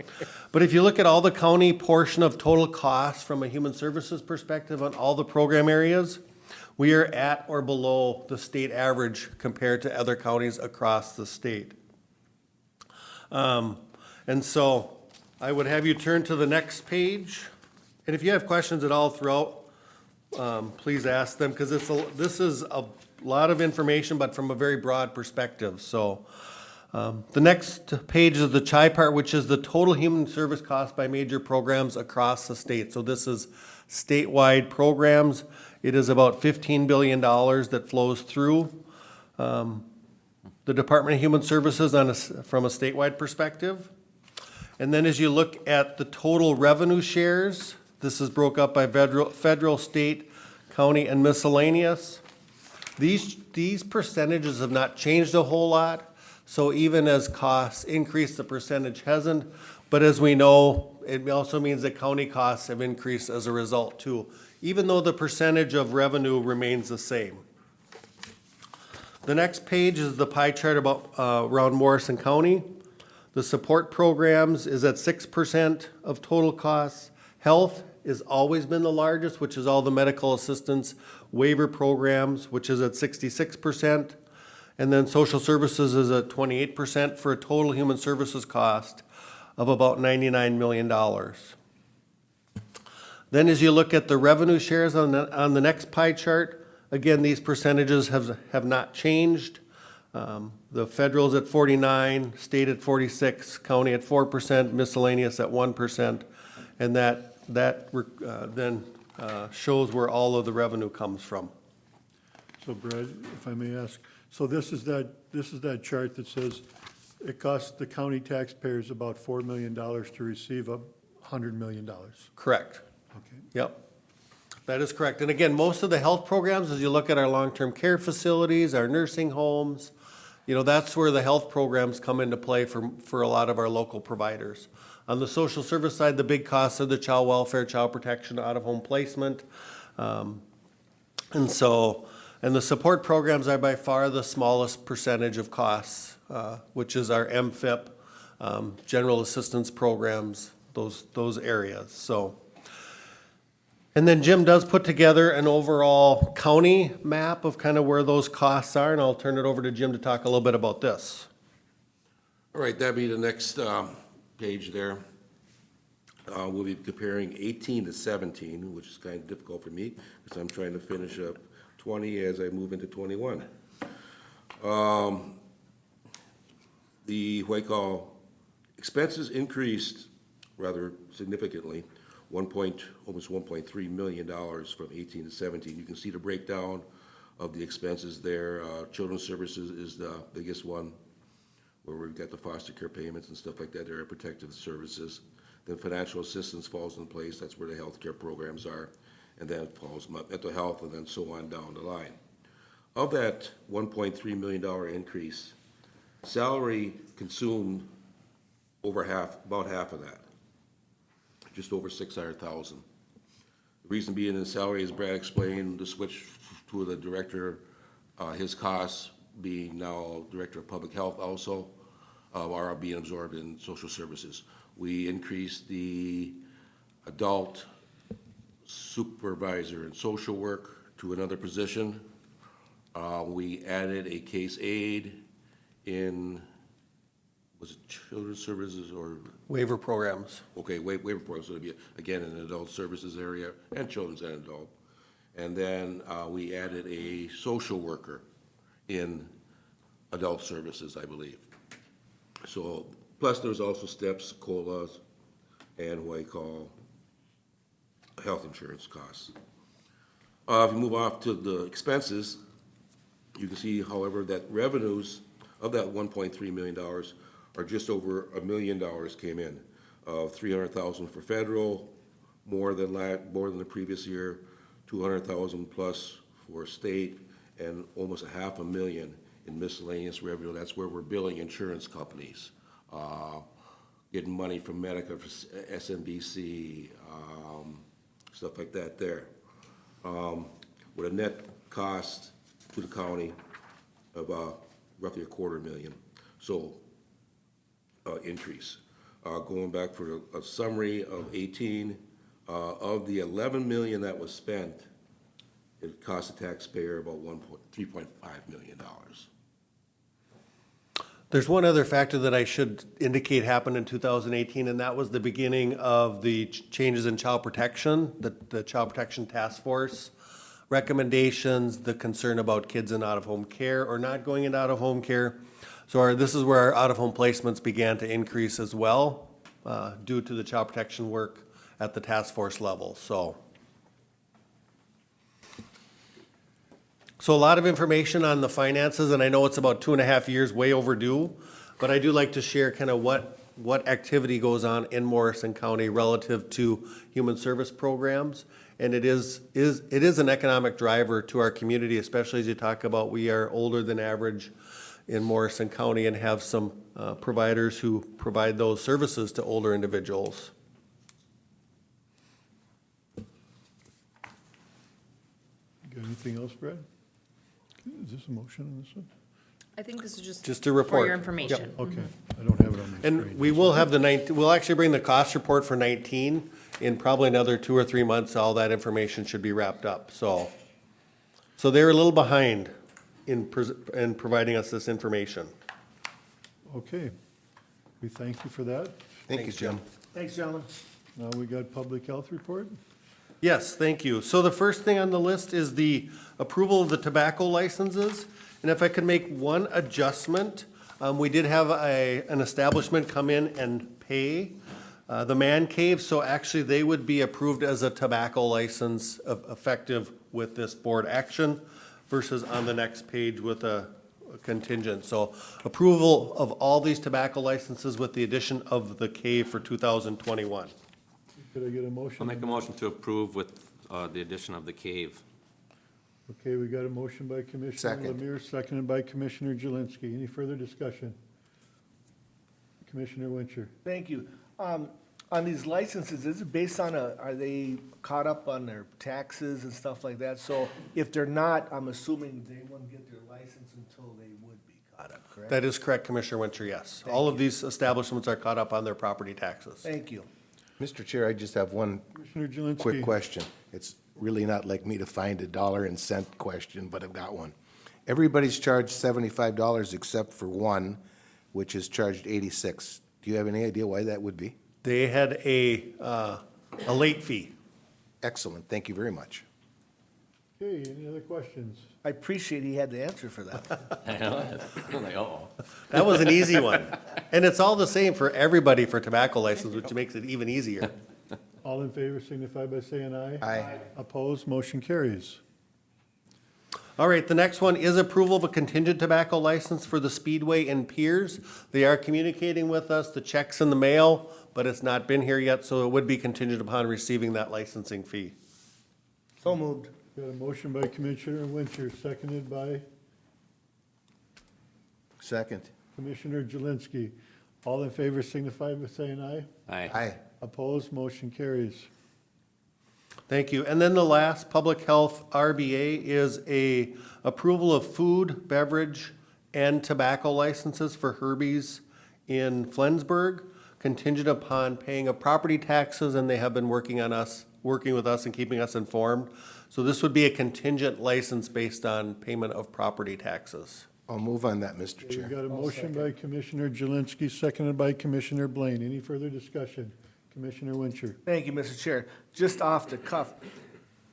But if you look at all the county portion of total costs from a human services perspective on all the program areas, we are at or below the state average compared to other counties across the state. And so I would have you turn to the next page. And if you have questions at all throughout, please ask them, because this is a lot of information, but from a very broad perspective. So the next page is the CHI part, which is the total human service cost by major programs across the state. So this is statewide programs. It is about $15 billion that flows through the Department of Human Services from a statewide perspective. And then as you look at the total revenue shares, this is broke up by federal, state, county, and miscellaneous. These percentages have not changed a whole lot. So even as costs increase, the percentage hasn't. But as we know, it also means that county costs have increased as a result too, even though the percentage of revenue remains the same. The next page is the pie chart about around Morrison County. The support programs is at 6% of total costs. Health has always been the largest, which is all the medical assistance waiver programs, which is at 66%. And then social services is at 28% for a total human services cost of about $99 million. Then as you look at the revenue shares on the next pie chart, again, these percentages have not changed. The federal's at 49, state at 46, county at 4%, miscellaneous at 1%, and that then shows where all of the revenue comes from. So Brad, if I may ask, so this is that chart that says it costs the county taxpayers about $4 million to receive $100 million. Correct. Okay. Yep. That is correct. And again, most of the health programs, as you look at our long-term care facilities, our nursing homes, that's where the health programs come into play for a lot of our local providers. On the social service side, the big costs are the child welfare, child protection, out-of-home placement. And the support programs are by far the smallest percentage of costs, which is our MFIP, general assistance programs, those areas. So, and then Jim does put together an overall county map of kind of where those costs are, and I'll turn it over to Jim to talk a little bit about this. All right, that'd be the next page there. We'll be comparing 18 to 17, which is kind of difficult for me because I'm trying to finish up 20 as I move into 21. The Whitecall expenses increased rather significantly, almost $1.3 million from 18 to 17. You can see the breakdown of the expenses there. Children's Services is the biggest one, where we've got the foster care payments and stuff like that. There are protective services. Then financial assistance falls in place. That's where the healthcare programs are. And then it falls mental health, and then so on down the line. Of that $1.3 million increase, salary consumed about half of that, just over $600,000. The reason being in salary, as Brad explained, the switch to the director, his costs being now Director of Public Health also, are being absorbed in social services. We increased the adult supervisor in social work to another position. We added a case aide in, was it children's services or? Waiver programs. Okay, waiver programs, so it'd be, again, in the adult services area and children's and adult. And then we added a social worker in adult services, I believe. So, plus there's also steps, COLAs, and what I call health insurance costs. If you move off to the expenses, you can see, however, that revenues of that $1.3 million are just over $1 million came in. $300,000 for federal, more than the previous year, $200,000 plus for state, and almost $500,000 in miscellaneous revenue. That's where we're billing insurance companies, getting money from Medica, for SMBC, stuff like that there. with a net cost to the county of roughly $250,000. So, increase. Going back for a summary of 18, of the 11 million that was spent, it cost the taxpayer about $3.5 million. There's one other factor that I should indicate happened in 2018, and that was the beginning of the changes in child protection, the Child Protection Task Force recommendations, the concern about kids in out-of-home care or not going into out-of-home care. So this is where our out-of-home placements began to increase as well, due to the child protection work at the task force level, so. So a lot of information on the finances, and I know it's about 2.5 years, way overdue, but I do like to share kind of what activity goes on in Morrison County relative to human service programs. And it is an economic driver to our community, especially as you talk about we are older than average in Morrison County and have some providers who provide those services to older individuals. Got anything else, Brad? Is this a motion on this one? I think this is Just a report. For your information. Okay, I don't have it on my screen. And we will have we'll actually bring the cost report for 19 in probably another 2 or 3 months. All that information should be wrapped up, so they're a little behind in providing us this information. Okay, we thank you for that. Thank you, Jim. Thanks, gentlemen. Now we got public health report. Yes, thank you. So the first thing on the list is the approval of the tobacco licenses. And if I could make one adjustment, we did have an establishment come in and pay the man cave, so actually they would be approved as a tobacco license effective with this board action versus on the next page with a contingent. So approval of all these tobacco licenses with the addition of the cave for 2021. Could I get a motion? I'll make a motion to approve with the addition of the cave. Okay, we got a motion by Commissioner Second. Lemire, seconded by Commissioner Jelinski. Any further discussion? Commissioner Wincher. Thank you. On these licenses, is it based on are they caught up on their taxes and stuff like that? So if they're not, I'm assuming they wouldn't get their license until they would be caught up, correct? That is correct, Commissioner Winter, yes. All of these establishments are caught up on their property taxes. Thank you. Mr. Chair, I just have one Commissioner Jelinski. quick question. It's really not like me to find a dollar and cent question, but I've got one. Everybody's charged $75 except for one, which is charged $86. Do you have any idea why that would be? They had a late fee. Excellent, thank you very much. Okay, any other questions? I appreciate he had the answer for that. I know, I'm like, uh-oh. That was an easy one. And it's all the same for everybody for tobacco license, which makes it even easier. All in favor signify by saying aye. Aye. Opposed, motion carries. All right, the next one is approval of a contingent tobacco license for the Speedway in Piers. They are communicating with us, the check's in the mail, but it's not been here yet, so it would be contingent upon receiving that licensing fee. So moved. Got a motion by Commissioner Wincher, seconded by Second. Commissioner Jelinski. All in favor signify by saying aye. Aye. Aye. Opposed, motion carries. Thank you. And then the last public health RBA is a approval of food, beverage, and tobacco licenses for Herbie's in Flensburg, contingent upon paying of property taxes, and they have been working with us and keeping us informed. So this would be a contingent license based on payment of property taxes. I'll move on that, Mr. We Chair. got a motion by Commissioner Jelinski, seconded by Commissioner Blaine. Any further discussion? Commissioner Wincher. Thank you, Mr. Chair. Just off the cuff,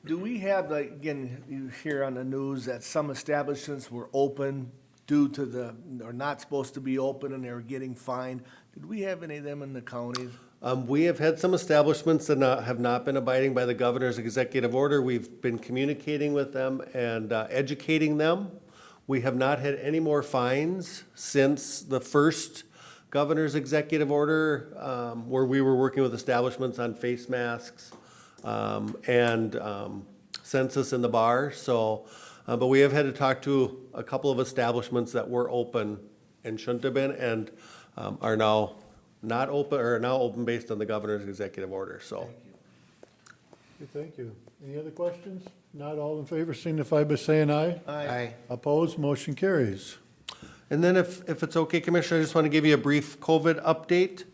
do we have, like, again, you hear on the news that some establishments were open due to or not supposed to be open and they were getting fined? Did we have any of them in the counties? We have had some establishments that have not been abiding by the governor's executive order. We've been communicating with them and educating them. We have not had any more fines since the first governor's executive order, where we were working with establishments on face masks and census in the bar. So, but we have had to talk to a couple of establishments that were open and shouldn't have been and are now not open or are now open based on the governor's executive order. So, Okay, thank you. Any other questions? Not all in favor, signify by saying aye. Aye. Opposed, motion carries. And then if it's okay, Commissioner, I just want to give you a brief COVID update.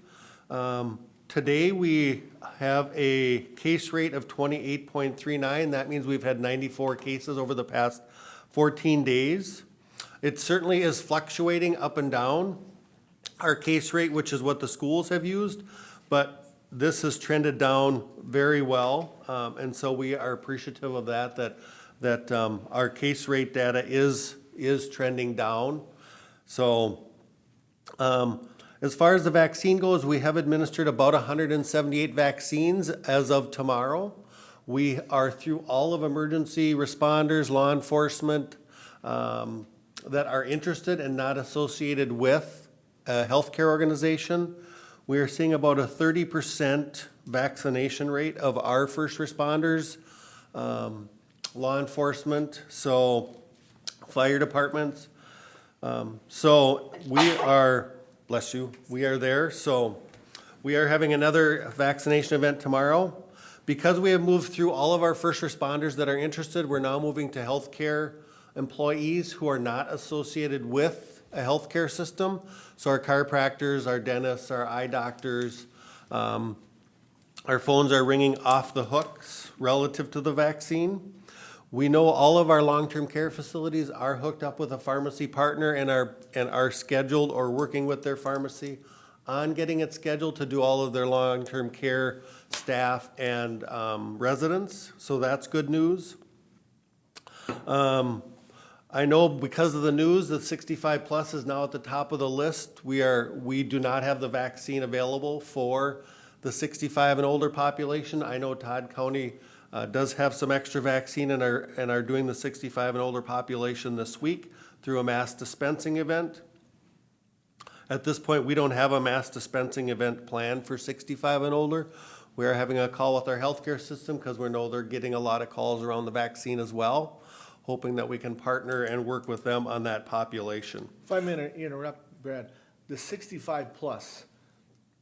Today, we have a case rate of 28.39. That means we've had 94 cases over the past 14 days. It certainly is fluctuating up and down, our case rate, which is what the schools have used, but this has trended down very well. And so we are appreciative of that our case rate data is trending down. So, as far as the vaccine goes, we have administered about 178 vaccines as of tomorrow. We are through all of emergency responders, law enforcement, that are interested and not associated with a healthcare organization. We are seeing about a 30% vaccination rate of our first responders, law enforcement, so fire departments. So we are, bless you, we are there. So we are having another vaccination event tomorrow. Because we have moved through all of our first responders that are interested, we're now moving to healthcare employees who are not associated with a healthcare system. So our chiropractors, our dentists, our eye doctors, our phones are ringing off the hooks relative to the vaccine. We know all of our long-term care facilities are hooked up with a pharmacy partner and are scheduled or working with their pharmacy on getting it scheduled to do all of their long-term care staff and residents. So that's good news. I know because of the news that 65 plus is now at the top of the list. We do not have the vaccine available for the 65 and older population. I know Todd County does have some extra vaccine and are doing the 65 and older population this week through a mass dispensing event. At this point, we don't have a mass dispensing event planned for 65 and older. We are having a call with our healthcare system because we know they're getting a lot of calls around the vaccine as well, hoping that we can partner and work with them on that population. If I may interrupt, Brad, the 65 plus,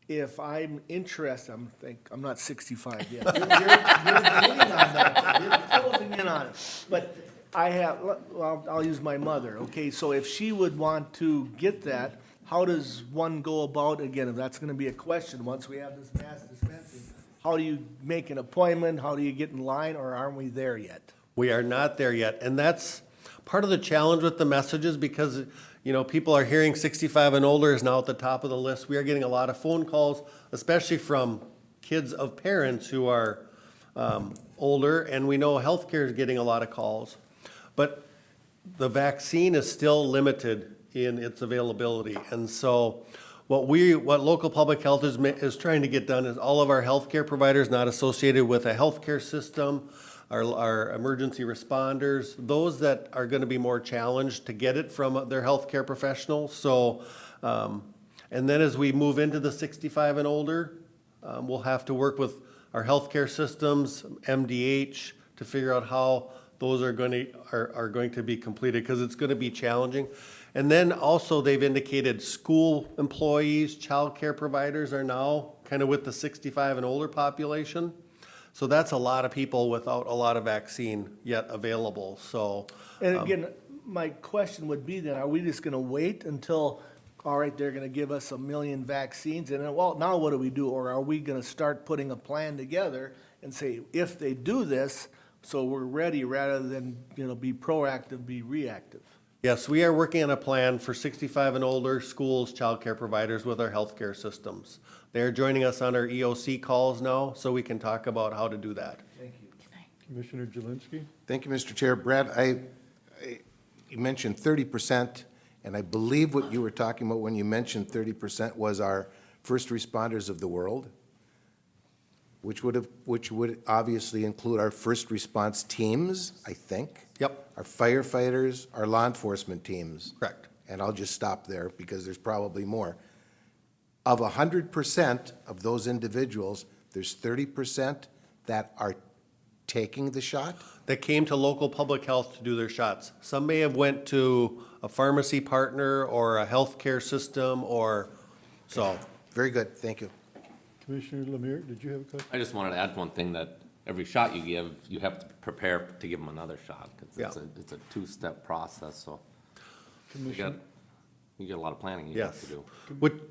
if I'm interested, I'm not 65 yet. You're getting on that. You're closing in on it. But I'll use my mother, okay? So if she would want to get that, how does one go about, again, if that's gonna be a question, once we have this mass dispensing, how do you make an appointment? How do you get in line, or aren't we there yet? We are not there yet, and that's part of the challenge with the messages because, people are hearing 65 and older is now at the top of the list. We are getting a lot of phone calls, especially from kids of parents who are older, and we know healthcare is getting a lot of calls. But the vaccine is still limited in its availability, and so what local public health is trying to get done is all of our healthcare providers not associated with a healthcare system, our emergency responders, those that are going to be more challenged to get it from their healthcare professionals. So, and then as we move into the 65 and older, we'll have to work with our healthcare systems, MDH, to figure out how those are going to be completed because it's going to be challenging. And then also they've indicated school employees, childcare providers are now kind of with the 65 and older population. So that's a lot of people without a lot of vaccine yet available, so. And again, my question would be then, are we just gonna wait until, all right, they're gonna give us 1 million vaccines, and then, well, now what do we do? Or are we gonna start putting a plan together and say, if they do this, so we're ready, rather than, be proactive, be reactive? Yes, we are working on a plan for 65 and older schools, childcare providers with our healthcare systems. They're joining us on our EOC calls now, so we can talk about how to do that. Thank you. Commissioner Jelinski? Thank you, Mr. Chair. Brad, you mentioned 30%, and I believe what you were talking about when you mentioned 30% was our first responders of the world, which would obviously include our first response teams, I think. Yep, Our firefighters, our law enforcement teams. correct. And I'll just stop there because there's probably more. Of 100% of those individuals, there's 30% that are taking the shot? That came to local public health to do their shots. Some may have went to a pharmacy partner or a healthcare system or, so. Very good, thank you. Commissioner Lemire, did you have a question? I just wanted to add one thing that every shot you give, you have to prepare to give them another shot, because it's a two-step process, so you get a lot of planning you have Yes. to do.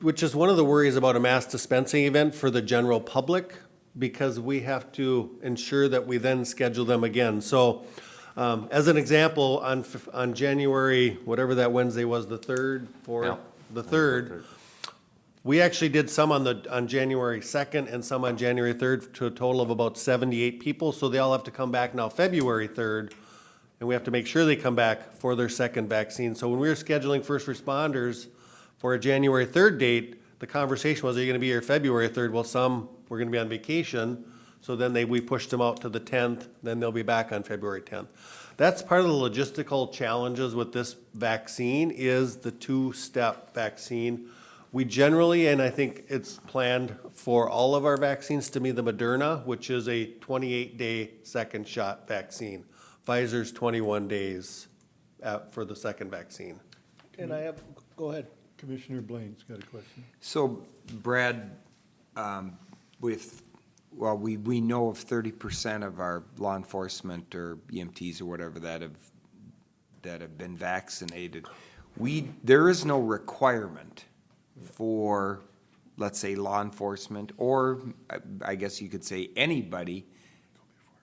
Which is one of the worries about a mass dispensing event for the general public, because we have to ensure that we then schedule them again. So, as an example, on January, whatever that Wednesday was, the 3rd, 4th, Yeah. the 3rd, we actually did some on January 2nd and some on January 3rd to a total of about 78 people. So they all have to come back now February 3rd, and we have to make sure they come back for their second vaccine. So when we were scheduling first responders for a January 3rd date, the conversation was, are you gonna be here February 3rd? Well, some were gonna be on vacation, so then we pushed them out to the 10th, then they'll be back on February 10th. That's part of the logistical challenges with this vaccine, is the two-step vaccine. We generally, and I think it's planned for all of our vaccines to be the Moderna, which is a 28-day second shot vaccine. Pfizer's 21 days for the second vaccine. And go ahead. Commissioner Blaine's got a question. So Brad, we know of 30% of our law enforcement or EMTs or whatever that have been vaccinated. There is no requirement for, let's say, law enforcement, or I guess you could say anybody,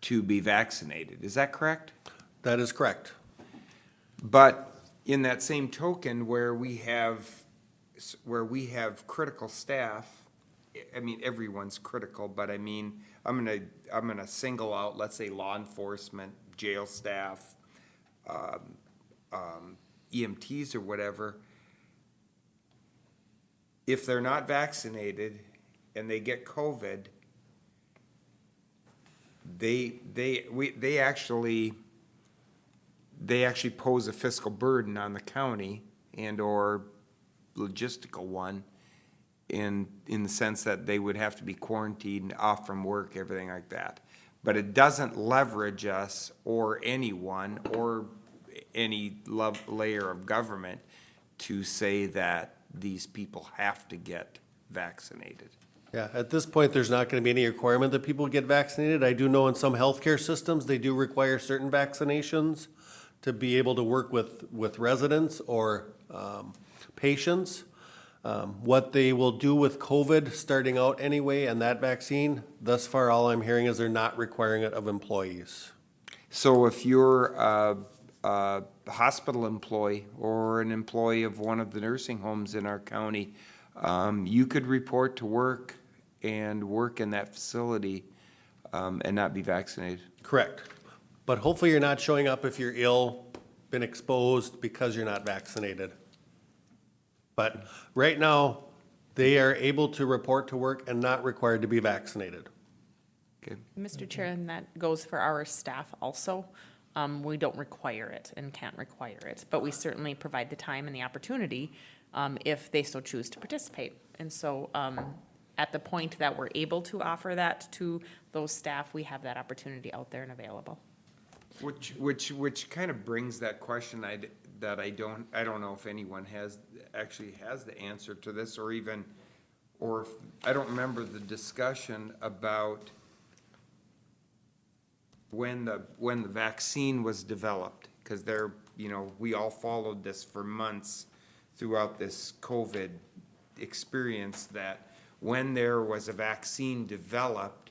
to be vaccinated. Is that correct? That is correct. But in that same token, where we have critical staff, I mean, everyone's critical, but I mean, I'm gonna single out, let's say, law enforcement, jail staff, EMTs or whatever. If they're not vaccinated and they get COVID, they actually pose a fiscal burden on the county and or logistical one in the sense that they would have to be quarantined, off from work, everything like that. But it doesn't leverage us or anyone or any layer of government to say that these people have to get vaccinated. Yeah, at this point, there's not going to be any requirement that people get vaccinated. I do know in some healthcare systems, they do require certain vaccinations to be able to work with residents or patients. What they will do with COVID starting out anyway, and that vaccine, thus far, all I'm hearing is they're not requiring it of employees. So if you're a hospital employee or an employee of one of the nursing homes in our county, you could report to work and work in that facility and not be vaccinated. Correct. But hopefully you're not showing up if you're ill, been exposed because you're not vaccinated. But right now, they are able to report to work and not required to be vaccinated. Okay. Mr. Chair, and that goes for our staff also. We don't require it and can't require it, but we certainly provide the time and the opportunity if they so choose to participate. And so at the point that we're able to offer that to those staff, we have that opportunity out there and available. Which kind of brings that question that I don't know if anyone actually has the answer to this, or if, I don't remember the discussion about when the vaccine was developed, because we all followed this for months throughout this COVID experience, that when there was a vaccine developed,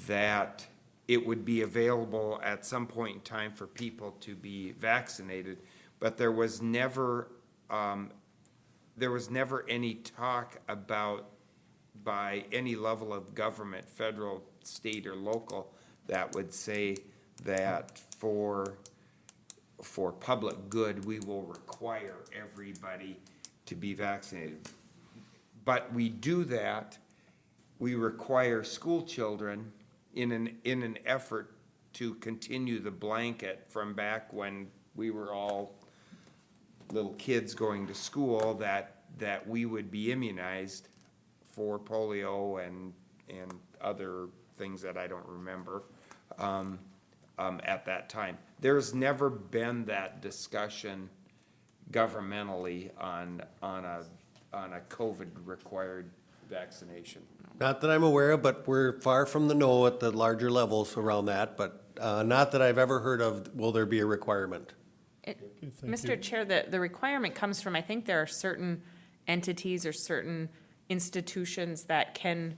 that it would be available at some point in time for people to be vaccinated, but there was never any talk about, by any level of government, federal, state, or local, that would say that for public good, we will require everybody to be vaccinated. But we do that, we require school children in an effort to continue the blanket from back when we were all little kids going to school, that we would be immunized for polio and other things that I don't remember at that time. There's never been that discussion governmentally on a COVID required vaccination. Not that I'm aware of, but we're far from the know at the larger levels around that, but not that I've ever heard of, will there be a requirement? thank Mr. you. Chair, the requirement comes from, I think there are certain entities or certain institutions that can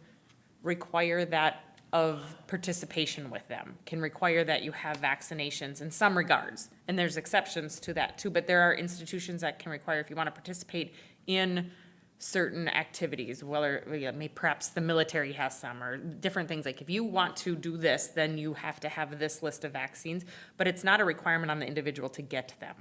require that of participation with them, can require that you have vaccinations in some regards. And there's exceptions to that too, but there are institutions that can require if you want to participate in certain activities, whether, perhaps the military has some, or different things, like if you want to do this, then you have to have this list of vaccines, but it's not a requirement on the individual to get them,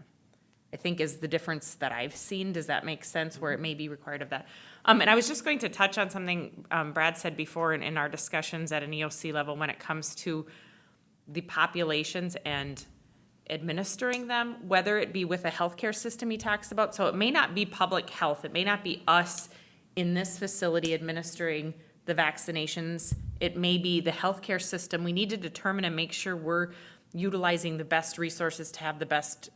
I think is the difference that I've seen. Does that make sense, where it may be required of that? And I was just going to touch on something Brad said before in our discussions at an EOC level when it comes to the populations and administering them, whether it be with a healthcare system he talks about. So it may not be public health. It may not be us in this facility administering the vaccinations. It may be the healthcare system. We need to determine and make sure we're utilizing the best resources to have the best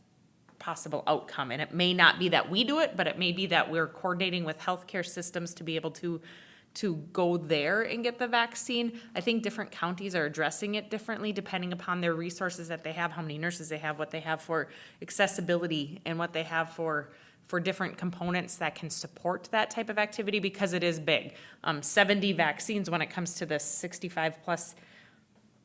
possible outcome. And it may not be that we do it, but it may be that we're coordinating with healthcare systems to be able to go there and get the vaccine. I think different counties are addressing it differently depending upon their resources that they have, how many nurses they have, what they have for accessibility, and what they have for different components that can support that type of activity, because it is big. 70 vaccines when it comes to the 65 plus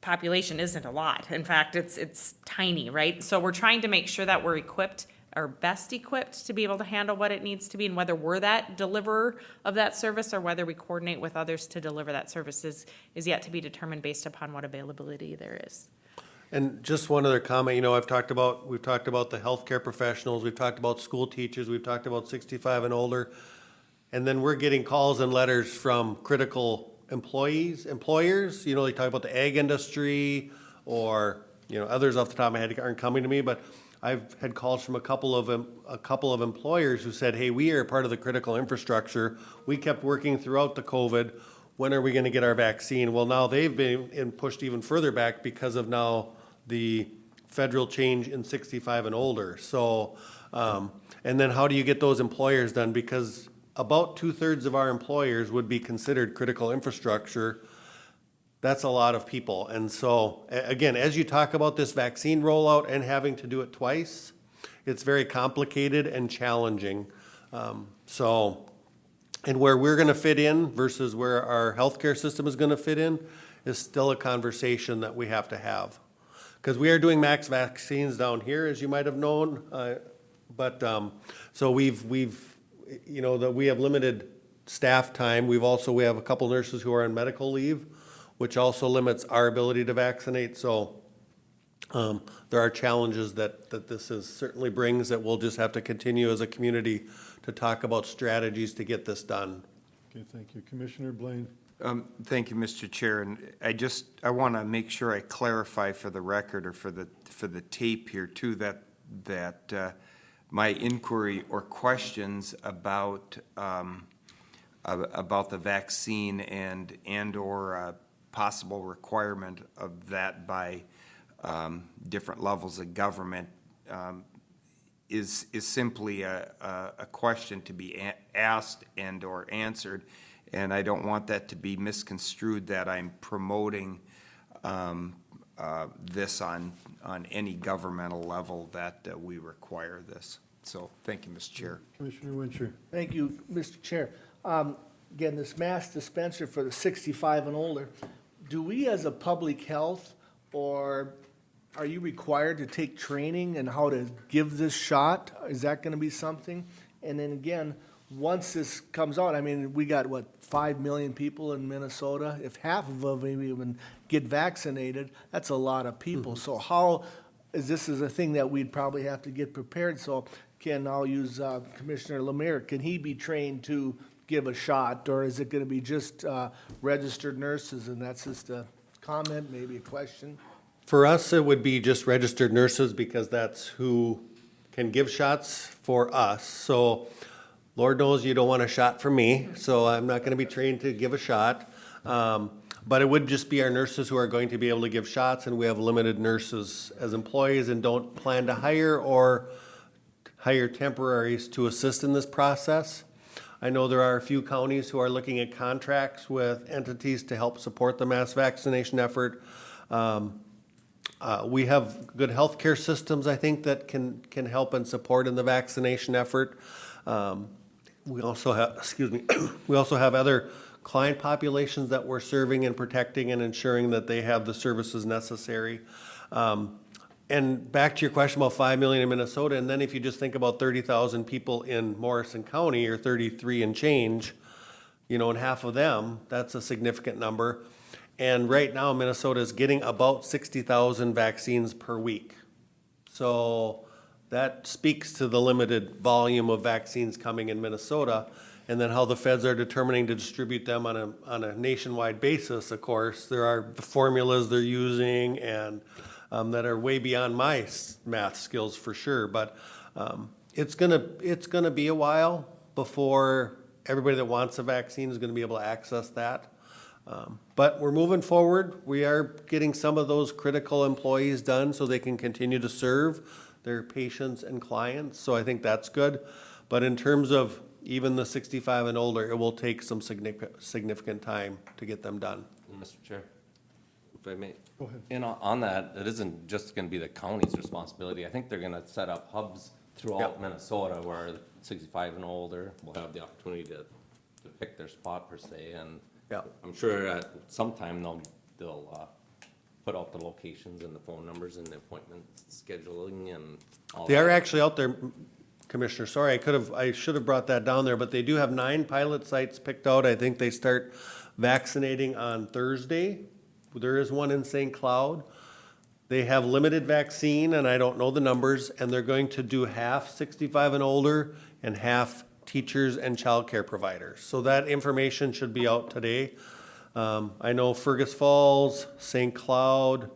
population isn't a lot. In fact, it's tiny, right? So we're trying to make sure that we're equipped, or best equipped, to be able to handle what it needs to be, and whether we're that deliverer of that service or whether we coordinate with others to deliver that service is yet to be determined based upon what availability there is. And just one other comment, we've talked about the healthcare professionals, we've talked about school teachers, we've talked about 65 and older, and then we're getting calls and letters from critical employers, they talk about the ag industry, or, others off the top of my head aren't coming to me, but I've had calls from a couple of employers who said, hey, we are part of the critical infrastructure. We kept working throughout the COVID. When are we going to get our vaccine? Well, now they've been pushed even further back because of now the federal change in 65 and older. So, and then how do you get those employers done? Because about 2/3 of our employers would be considered critical infrastructure. That's a lot of people. And so, again, as you talk about this vaccine rollout and having to do it twice, it's very complicated and challenging. And where we're gonna fit in versus where our healthcare system is gonna fit in is still a conversation that we have to have. Because we are doing max vaccines down here, as you might have known, so we have limited staff time. We have a couple nurses who are on medical leave, which also limits our ability to vaccinate. So there are challenges that this certainly brings that we'll just have to continue as a community to talk about strategies to get this done. Okay, thank you. Commissioner Blaine? Thank you, Mr. Chair, and I want to make sure I clarify for the record, or for the tape here too, that my inquiry or questions about the vaccine and/or possible requirement of that by different levels of government is simply a question to be asked and/or answered. And I don't want that to be misconstrued that I'm promoting this on any governmental level that we require this. So, thank you, Mr. Chair. Commissioner Wincher? Thank you, Mr. Chair. Again, this mass dispenser for the 65 and older, do we as a public health, or are you required to take training in how to give this shot? Is that gonna be something? And then again, once this comes out, we got, 5 million people in Minnesota? If half of them even get vaccinated, that's a lot of people. So how, this is a thing that we'd probably have to get prepared. So I'll use Commissioner Lemire, can he be trained to give a shot, or is it gonna be just registered nurses? And that's just a comment, maybe a question. For us, it would be just registered nurses, because that's who can give shots for us. So Lord knows you don't want a shot from me, so I'm not gonna be trained to give a shot. But it would just be our nurses who are going to be able to give shots, and we have limited nurses as employees and don't plan to hire or hire temporaries to assist in this process. I know there are a few counties who are looking at contracts with entities to help support the mass vaccination effort. We have good healthcare systems, I think, that can help and support in the vaccination effort. We also have, excuse me, we also have other client populations that we're serving and protecting and ensuring that they have the services necessary. And back to your question about 5 million in Minnesota, and then if you just think about 30,000 people in Morrison County, or 33 and change, you know, and half of them, that's a significant number. And right now, Minnesota is getting about 60,000 vaccines per week. So that speaks to the limited volume of vaccines coming in Minnesota, and then how the feds are determining to distribute them on a nationwide basis. Of course, there are the formulas they're using and that are way beyond my math skills for sure. But it's gonna be a while before everybody that wants a vaccine is gonna be able to access that. But we're moving forward. We are getting some of those critical employees done so they can continue to serve their patients and clients. So I think that's good. But in terms of even the 65 and older, it will take some significant time to get them done. Mr. Chair, if I may. Go ahead. And on that, it isn't just gonna be the county's responsibility. I think they're gonna set up hubs throughout Minnesota where 65 and older will have the opportunity to pick their spot per se. And Yeah. I'm sure at some time they'll put out the locations and the phone numbers and the appointment scheduling and all that. They are actually out there, Commissioner, sorry, I should have brought that down there, but they do have 9 pilot sites picked out. I think they start vaccinating on Thursday. There is one in St. Cloud. They have limited vaccine, and I don't know the numbers, and they're going to do half 65 and older and half teachers and childcare providers. So that information should be out today. I know Fergus Falls, St. Cloud,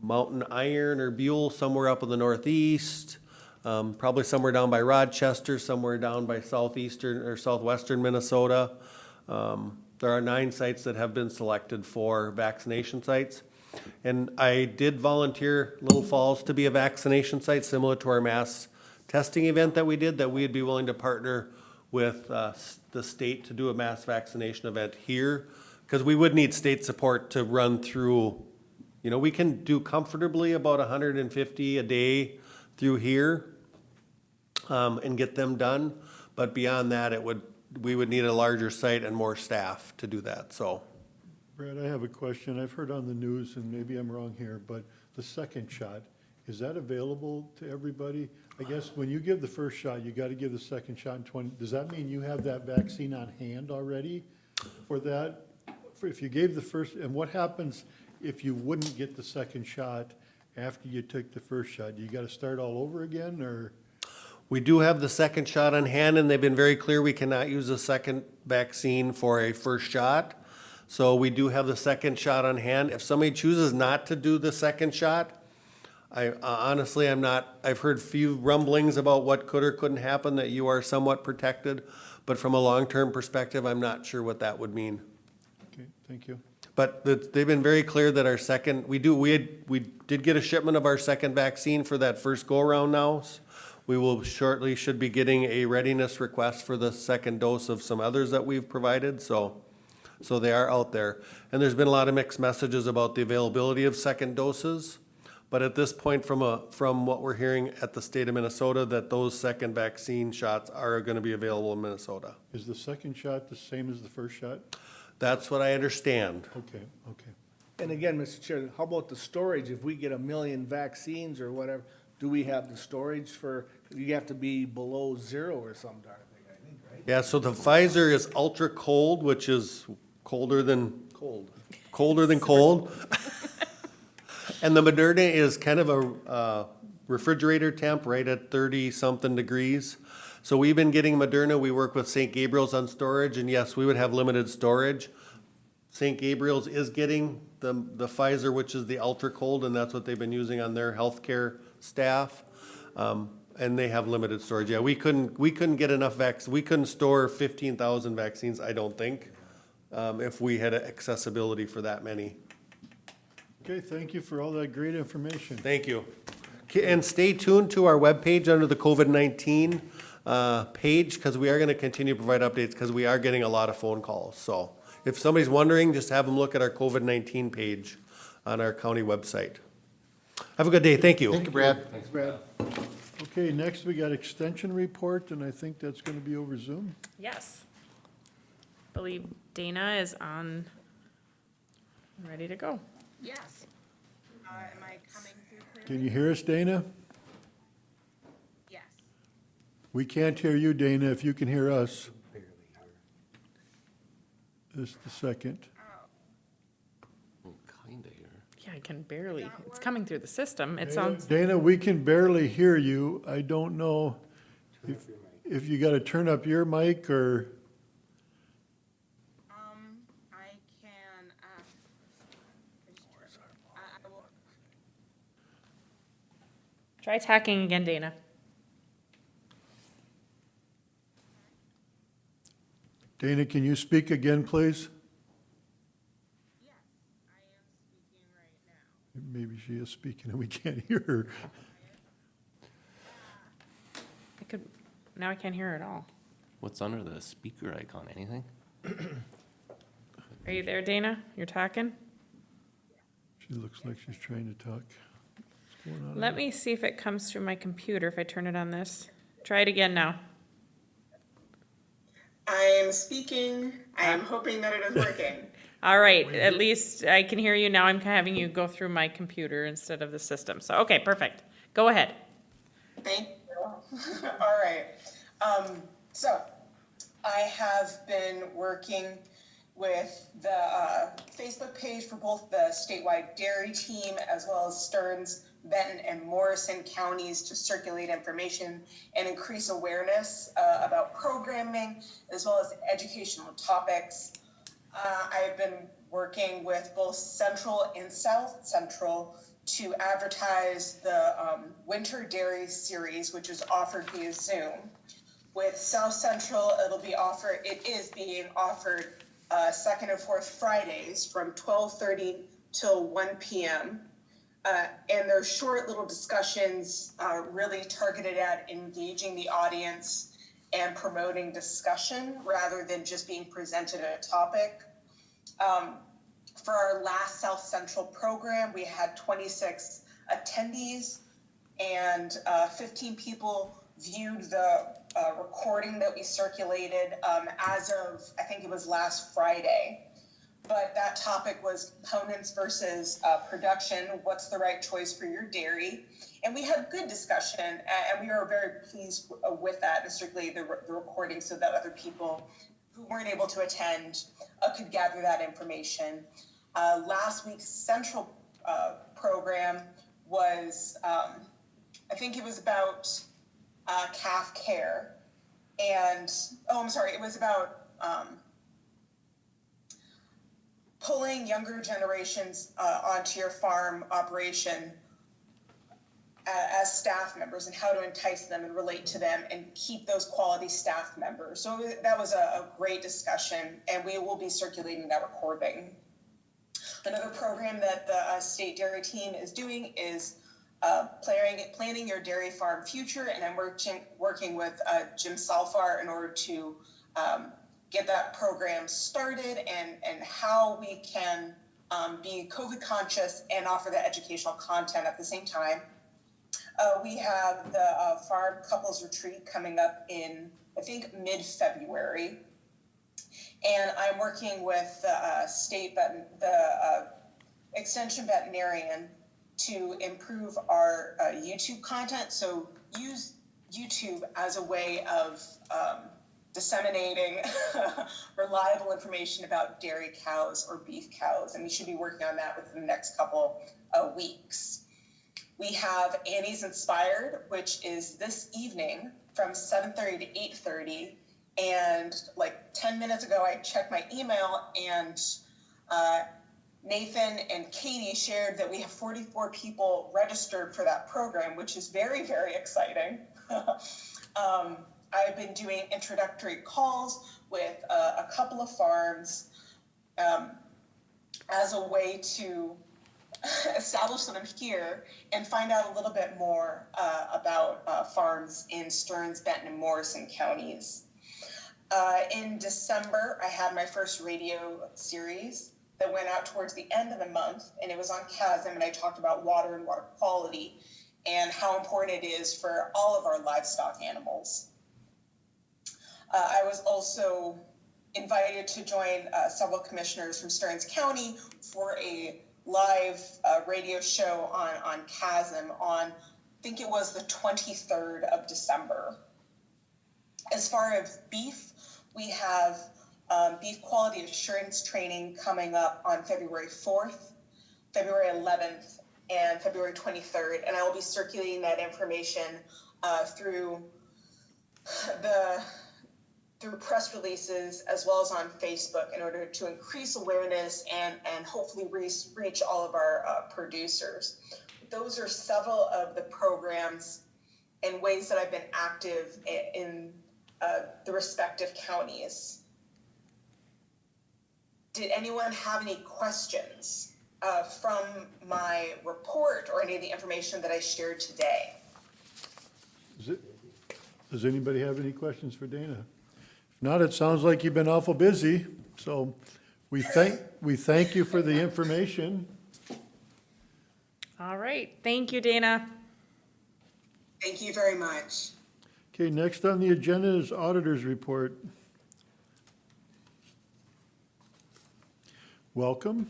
Mountain Iron or Buell, somewhere up in the northeast, probably somewhere down by Rochester, somewhere down by southeastern or southwestern Minnesota. There are 9 sites that have been selected for vaccination sites. And I did volunteer Little Falls to be a vaccination site, similar to our mass testing event that we did, that we'd be willing to partner with the state to do a mass vaccination event here, because we would need state support to run through, you know, we can do comfortably about 150 a day through here and get them done, but beyond that, we would need a larger site and more staff to do that, so. Brad, I have a question. I've heard on the news, and maybe I'm wrong here, but the second shot, is that available to everybody? I guess when you give the first shot, you gotta give the second shot in 20, does that mean you have that vaccine on hand already for that? If you gave the first, and what happens if you wouldn't get the second shot after you took the first shot? You gotta start all over again, or? We do have the second shot on hand, and they've been very clear we cannot use a second vaccine for a first shot. So we do have the second shot on hand. If somebody chooses not to do the second shot, I honestly, I've heard few rumblings about what could or couldn't happen, that you are somewhat protected. But from a long-term perspective, I'm not sure what that would mean. Okay, thank you. But they've been very clear that our second, we did get a shipment of our second vaccine for that first go-around now. We will shortly should be getting a readiness request for the second dose of some others that we've provided, so they are out there. And there's been a lot of mixed messages about the availability of second doses. But at this point, from what we're hearing at the state of Minnesota, that those second vaccine shots are gonna be available in Minnesota. Is the second shot the same as the first shot? That's what I understand. Okay, okay. And again, Mr. Chair, how about the storage? If we get 1 million vaccines or whatever, do we have the storage for, you have to be below 0 or some darn thing, I think, right? Yeah, so the Pfizer is ultra cold, which is colder than cold. And the Moderna is kind of a refrigerator temp, right at 30-something degrees. So we've been getting Moderna. We work with St. Gabriel's on storage, and yes, we would have limited storage. St. Gabriel's is getting the Pfizer, which is the ultra cold, and that's what they've been using on their healthcare staff. And they have limited storage. Yeah, we couldn't get enough we couldn't store 15,000 vaccines, I don't think, if we had accessibility for that many. Okay, thank you for all that great information. Thank you. And stay tuned to our webpage under the COVID-19. page, because we are going to continue to provide updates, because we are getting a lot of phone calls. So if somebody's wondering, just have them look at our COVID-19 page on our county website. Have a good day. Thank you. Thank you, Brad. Brad. Okay, next we got extension report, and I think that's gonna be over Zoom. Yes. Believe Dana is on, ready to go. Yes. Am I coming through clearly? Can you hear us, Dana? Yes. We can't hear you, Dana, if you can hear us. Just a second. Kinda here. Yeah, I can barely, it's coming through the system. It sounds, Dana, we can barely hear you. I don't know if you gotta turn up your mic or, I can, I will, try talking again, Dana. Dana, can you speak again, please? yes, I am speaking right now. Maybe she is speaking and we can't hear her. I could, now I can't hear her at all. What's under the speaker icon? Anything? Are you there, Dana? You're talking? She looks like she's trying to talk. What's going on? Let me see if it comes through my computer, if I turn it on this. Try it again now. I am speaking. I am hoping that it is working. All right, at least I can hear you now. I'm having you go through my computer instead of the system. So, okay, perfect. Go ahead. Thank you. All right. So I have been working with the Facebook page for both the statewide dairy team as well as Stearns, Benton, and Morrison counties to circulate information and increase awareness about programming as well as educational topics. I've been working with both Central and South Central to advertise the Winter Dairy Series, which is offered via Zoom. With South Central, it is being offered second and fourth Fridays from 12:30 till 1 p.m. And they're short little discussions really targeted at engaging the audience and promoting discussion rather than just being presented a topic. For our last South Central program, we had 26 attendees and 15 people viewed the recording that we circulated as of, I think it was last Friday. But that topic was components versus production. What's the right choice for your dairy? And we had good discussion, and we were very pleased with that, and circulated the recording so that other people who weren't able to attend could gather that information. Last week's central program was, I think it was about calf care. And, it was about pulling younger generations onto your farm operation as staff members and how to entice them and relate to them and keep those quality staff members. So that was a great discussion, and we will be circulating that recording. Another program that the state dairy team is doing is planning your dairy farm future, and I'm working with Jim Salfar in order to get that program started and how we can be COVID conscious and offer the educational content at the same time. We have the Farm Couples Retreat coming up in, I think, mid-February. And I'm working with the Extension Veterinarian to improve our YouTube content. So use YouTube as a way of disseminating reliable information about dairy cows or beef cows. And we should be working on that within the next couple of weeks. We have Annie's Inspired, which is this evening from 7:30 to 8:30. And like 10 minutes ago, I checked my email, and Nathan and Katie shared that we have 44 people registered for that program, which is very, very exciting. I've been doing introductory calls with a couple of farms as a way to establish that I'm here and find out a little bit more about farms in Stearns, Benton, and Morrison counties. In December, I had my first radio series that went out towards the end of the month, and it was on Chasm, and I talked about water and water quality and how important it is for all of our livestock animals. I was also invited to join several commissioners from Stearns County for a live radio show on Chasm on, I think it was the 23rd of December. As far as beef, we have beef quality assurance training coming up on February 4th, February 11th, and February 23rd, and I will be circulating that information through press releases as well as on Facebook in order to increase awareness and hopefully reach all of our producers. Those are several of the programs and ways that I've been active in the respective counties. Did anyone have any questions from my report or any of the information that I shared today? Does anybody have any questions for Dana? If not, it sounds like you've been awful busy, so we thank you for the information. All right, thank you, Dana. Thank you very much. Okay, next on the agenda is auditor's report. Welcome.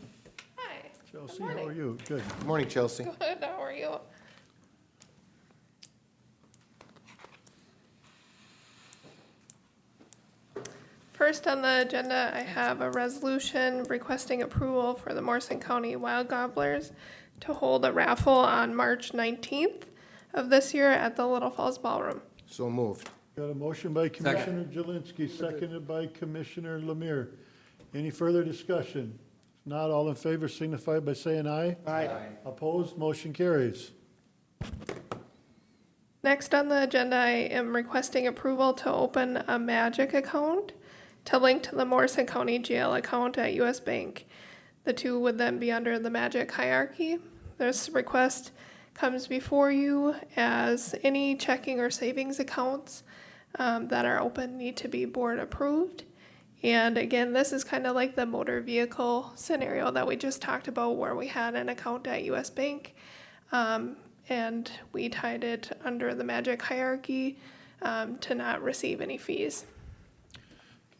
Hi. Chelsea, Good how are morning. you? Good. Good morning, Chelsea. Good, how are you? First on the agenda, I have a resolution requesting approval for the Morrison County Wild Gobblers to hold a raffle on March 19th of this year at the Little Falls Ballroom. So moved. Got a motion by Commissioner Jelinski, seconded by Commissioner Lemire. Any further discussion? If not, all in favor signify by saying aye. Aye. Opposed, motion carries. Next on the agenda, I am requesting approval to open a Magic account to link to the Morrison County Jail account at US Bank. The two would then be under the Magic hierarchy. This request comes before you as any checking or savings accounts that are open need to be board approved. And again, this is kind of like the motor vehicle scenario that we just talked about where we had an account at US Bank. And we tied it under the Magic hierarchy to not receive any fees.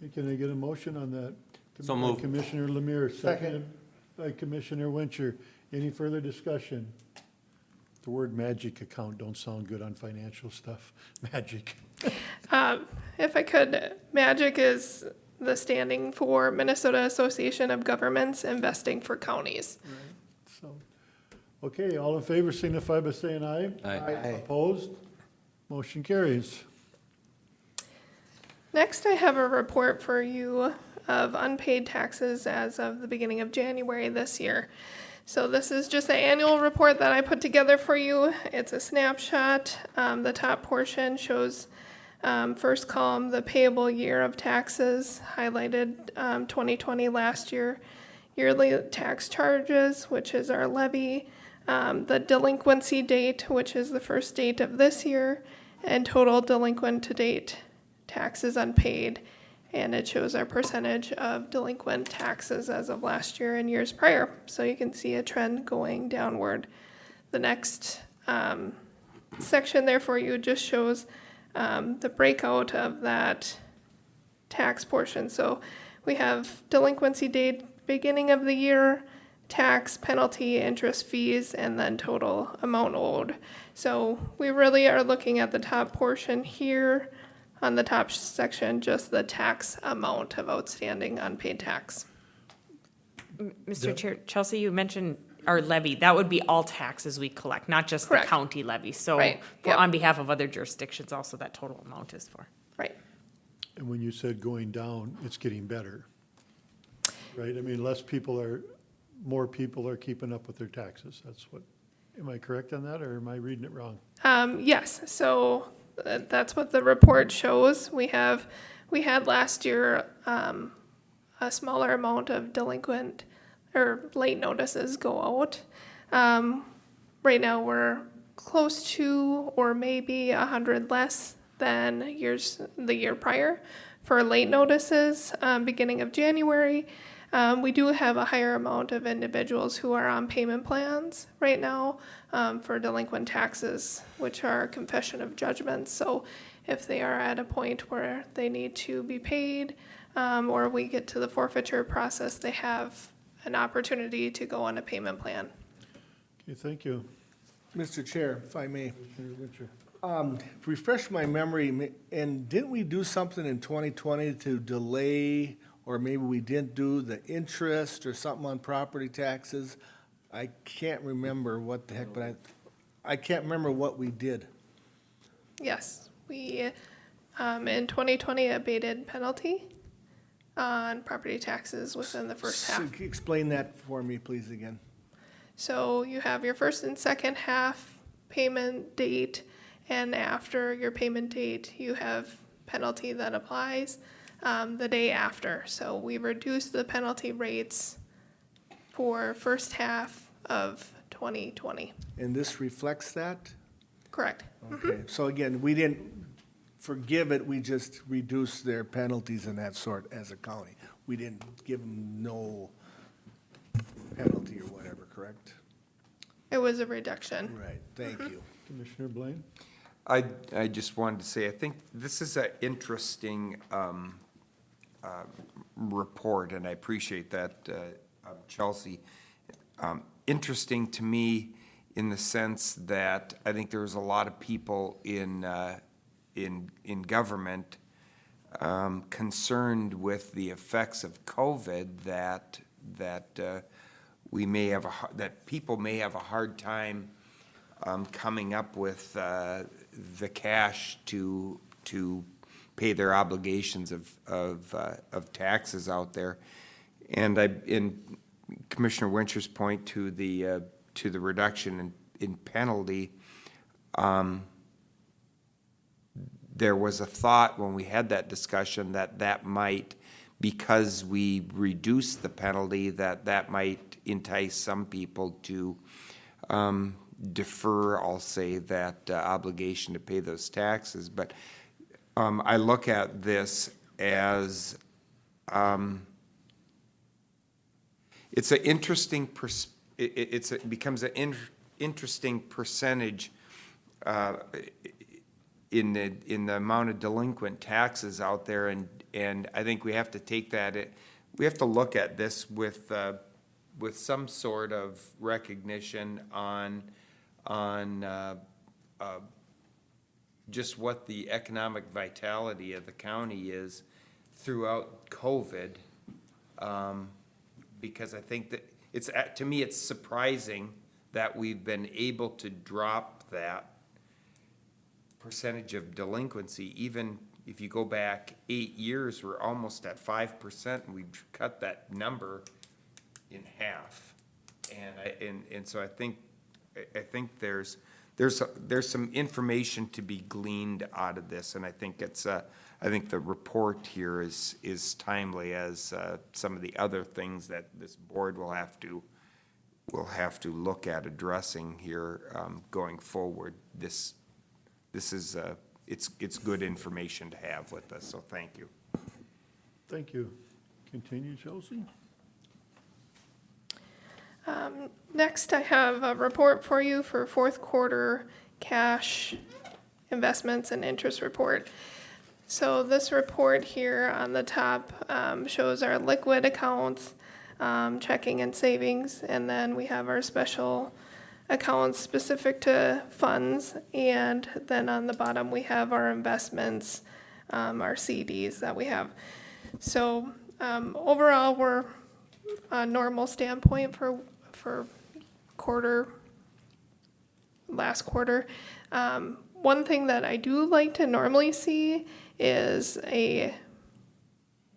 Okay, can I get a motion on that? So By moved. Commissioner Lemire, seconded by Commissioner Wincher. Any further discussion? The word magic account don't sound good on financial stuff. Magic. If I could, Magic is the standing for Minnesota Association of Governments Investing for Counties. So, okay, all in favor signify by saying aye. Aye. Opposed? Motion carries. Next, I have a report for you of unpaid taxes as of the beginning of January this year. So this is just an annual report that I put together for you. It's a snapshot. The top portion shows first column, the payable year of taxes, highlighted 2020 last year. Yearly tax charges, which is our levy, the delinquency date, which is the first date of this year, and total delinquent to date taxes unpaid. And it shows our percentage of delinquent taxes as of last year and years prior. So you can see a trend going downward. The next section there for you just shows the breakout of that tax portion. So we have delinquency date, beginning of the year, tax, penalty, interest, fees, and then total amount owed. So we really are looking at the top portion here on the top section, just the tax amount of outstanding unpaid tax. Mr. Chair, Chelsea, you mentioned our levy. That would be all taxes we collect, not just the Correct. county levy. So Right, for, yep. on behalf of other jurisdictions also, that total amount is for. Right. And when you said going down, it's getting better, right? I mean, more people are keeping up with their taxes. That's what, am I correct on that, or am I reading it wrong? Yes, so that's what the report shows. We had last year a smaller amount of delinquent or late notices go out. Right now, we're close to or maybe 100 less than the year prior for late notices, beginning of January. We do have a higher amount of individuals who are on payment plans right now for delinquent taxes, which are confession of judgments. So if they are at a point where they need to be paid, or we get to the forfeiture process, they have an opportunity to go on a payment plan. Okay, thank you. Mr. Chair, if I may, Commissioner Winter. refresh my memory, and didn't we do something in 2020 to delay, or maybe we didn't do the interest or something on property taxes? I can't remember what the heck, but I can't remember what we did. Yes, we, in 2020, abated penalty on property taxes within the first half. So explain that for me, please, again. So you have your first and second half payment date, and after your payment date, you have penalty that applies the day after. So we reduced the penalty rates for first half of 2020. And this reflects that? Correct. Okay, so again, we didn't forgive it, we just reduced their penalties and that sort as a county. We didn't give them no penalty or whatever, correct? It was a reduction. Right, thank you. Commissioner Blaine? I just wanted to say, I think this is an interesting report, and I appreciate that, Chelsea. Interesting to me in the sense that I think there's a lot of people in government concerned with the effects of COVID that we may have that people may have a hard time coming up with the cash to pay their obligations of taxes out there. And in Commissioner Wincher's point to the reduction in penalty, there was a thought when we had that discussion that might, because we reduced the penalty, that might entice some people to defer, I'll say, that obligation to pay those taxes. But I look at this as it's an interesting it becomes an interesting percentage in the amount of delinquent taxes out there, and I think we have to take that. We have to look at this with some sort of recognition on just what the economic vitality of the county is throughout COVID, because I think that to me it's surprising that we've been able to drop that percentage of delinquency. Even if you go back 8 years, we're almost at 5%, and we've cut that number in half. And so I think there's some information to be gleaned out of this, and I think I think the report here is timely as some of the other things that this board will have to look at addressing here going forward. This is it's good information to have with us, so thank you. Thank you. Continue, Chelsea. Next, I have a report for you for fourth quarter cash investments and interest report. So this report here on the top shows our liquid accounts, checking and savings, and then we have our special accounts specific to funds, and then on the bottom we have our investments, our CDs that we have. So overall, we're a normal standpoint for last quarter. One thing that I do like to normally see is a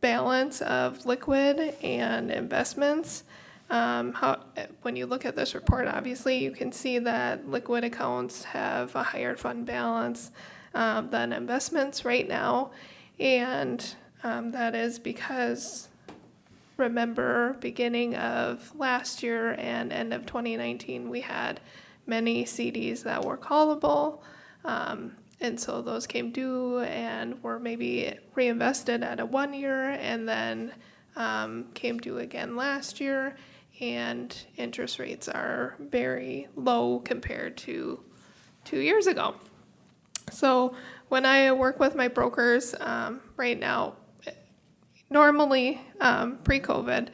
balance of liquid and investments. When you look at this report, obviously you can see that liquid accounts have a higher fund balance than investments right now, and that is because remember beginning of last year and end of 2019, we had many CDs that were callable. And so those came due and were maybe reinvested at a 1 year and then came due again last year. And interest rates are very low compared to 2 years ago. So when I work with my brokers right now, normally pre-COVID,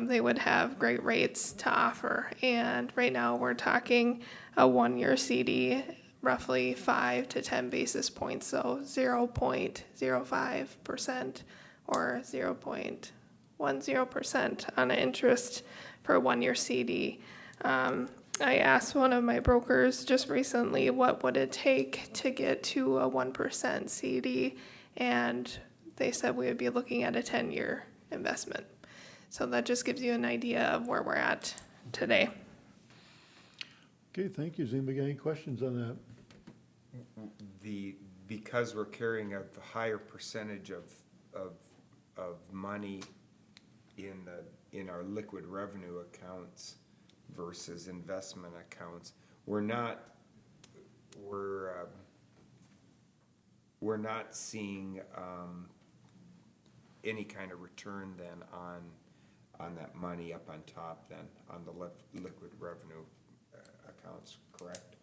they would have great rates to offer. And right now we're talking a 1 year CD, roughly 5 to 10 basis points. So 0.05% or 0.10% on an interest for a 1 year CD. I asked one of my brokers just recently, what would it take to get to a 1% CD? And they said we would be looking at a 10-year investment. So that just gives you an idea of where we're at today. Okay, thank you. Does anybody got any questions on that? Because we're carrying a higher percentage of money in our liquid revenue accounts versus investment accounts, we're not seeing any kind of return then on that money up on top then on the liquid revenue accounts, correct?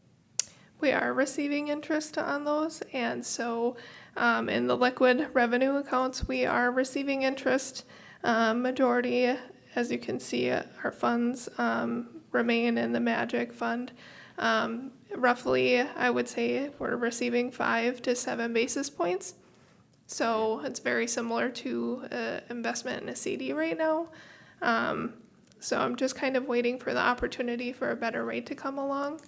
We are receiving interest on those, and so in the liquid revenue accounts, we are receiving interest. Majority, as you can see, our funds remain in the Magic Fund. Roughly, I would say we're receiving 5 to 7 basis points. So it's very similar to investment in a CD right now. So I'm just kind of waiting for the opportunity for a better rate to come along.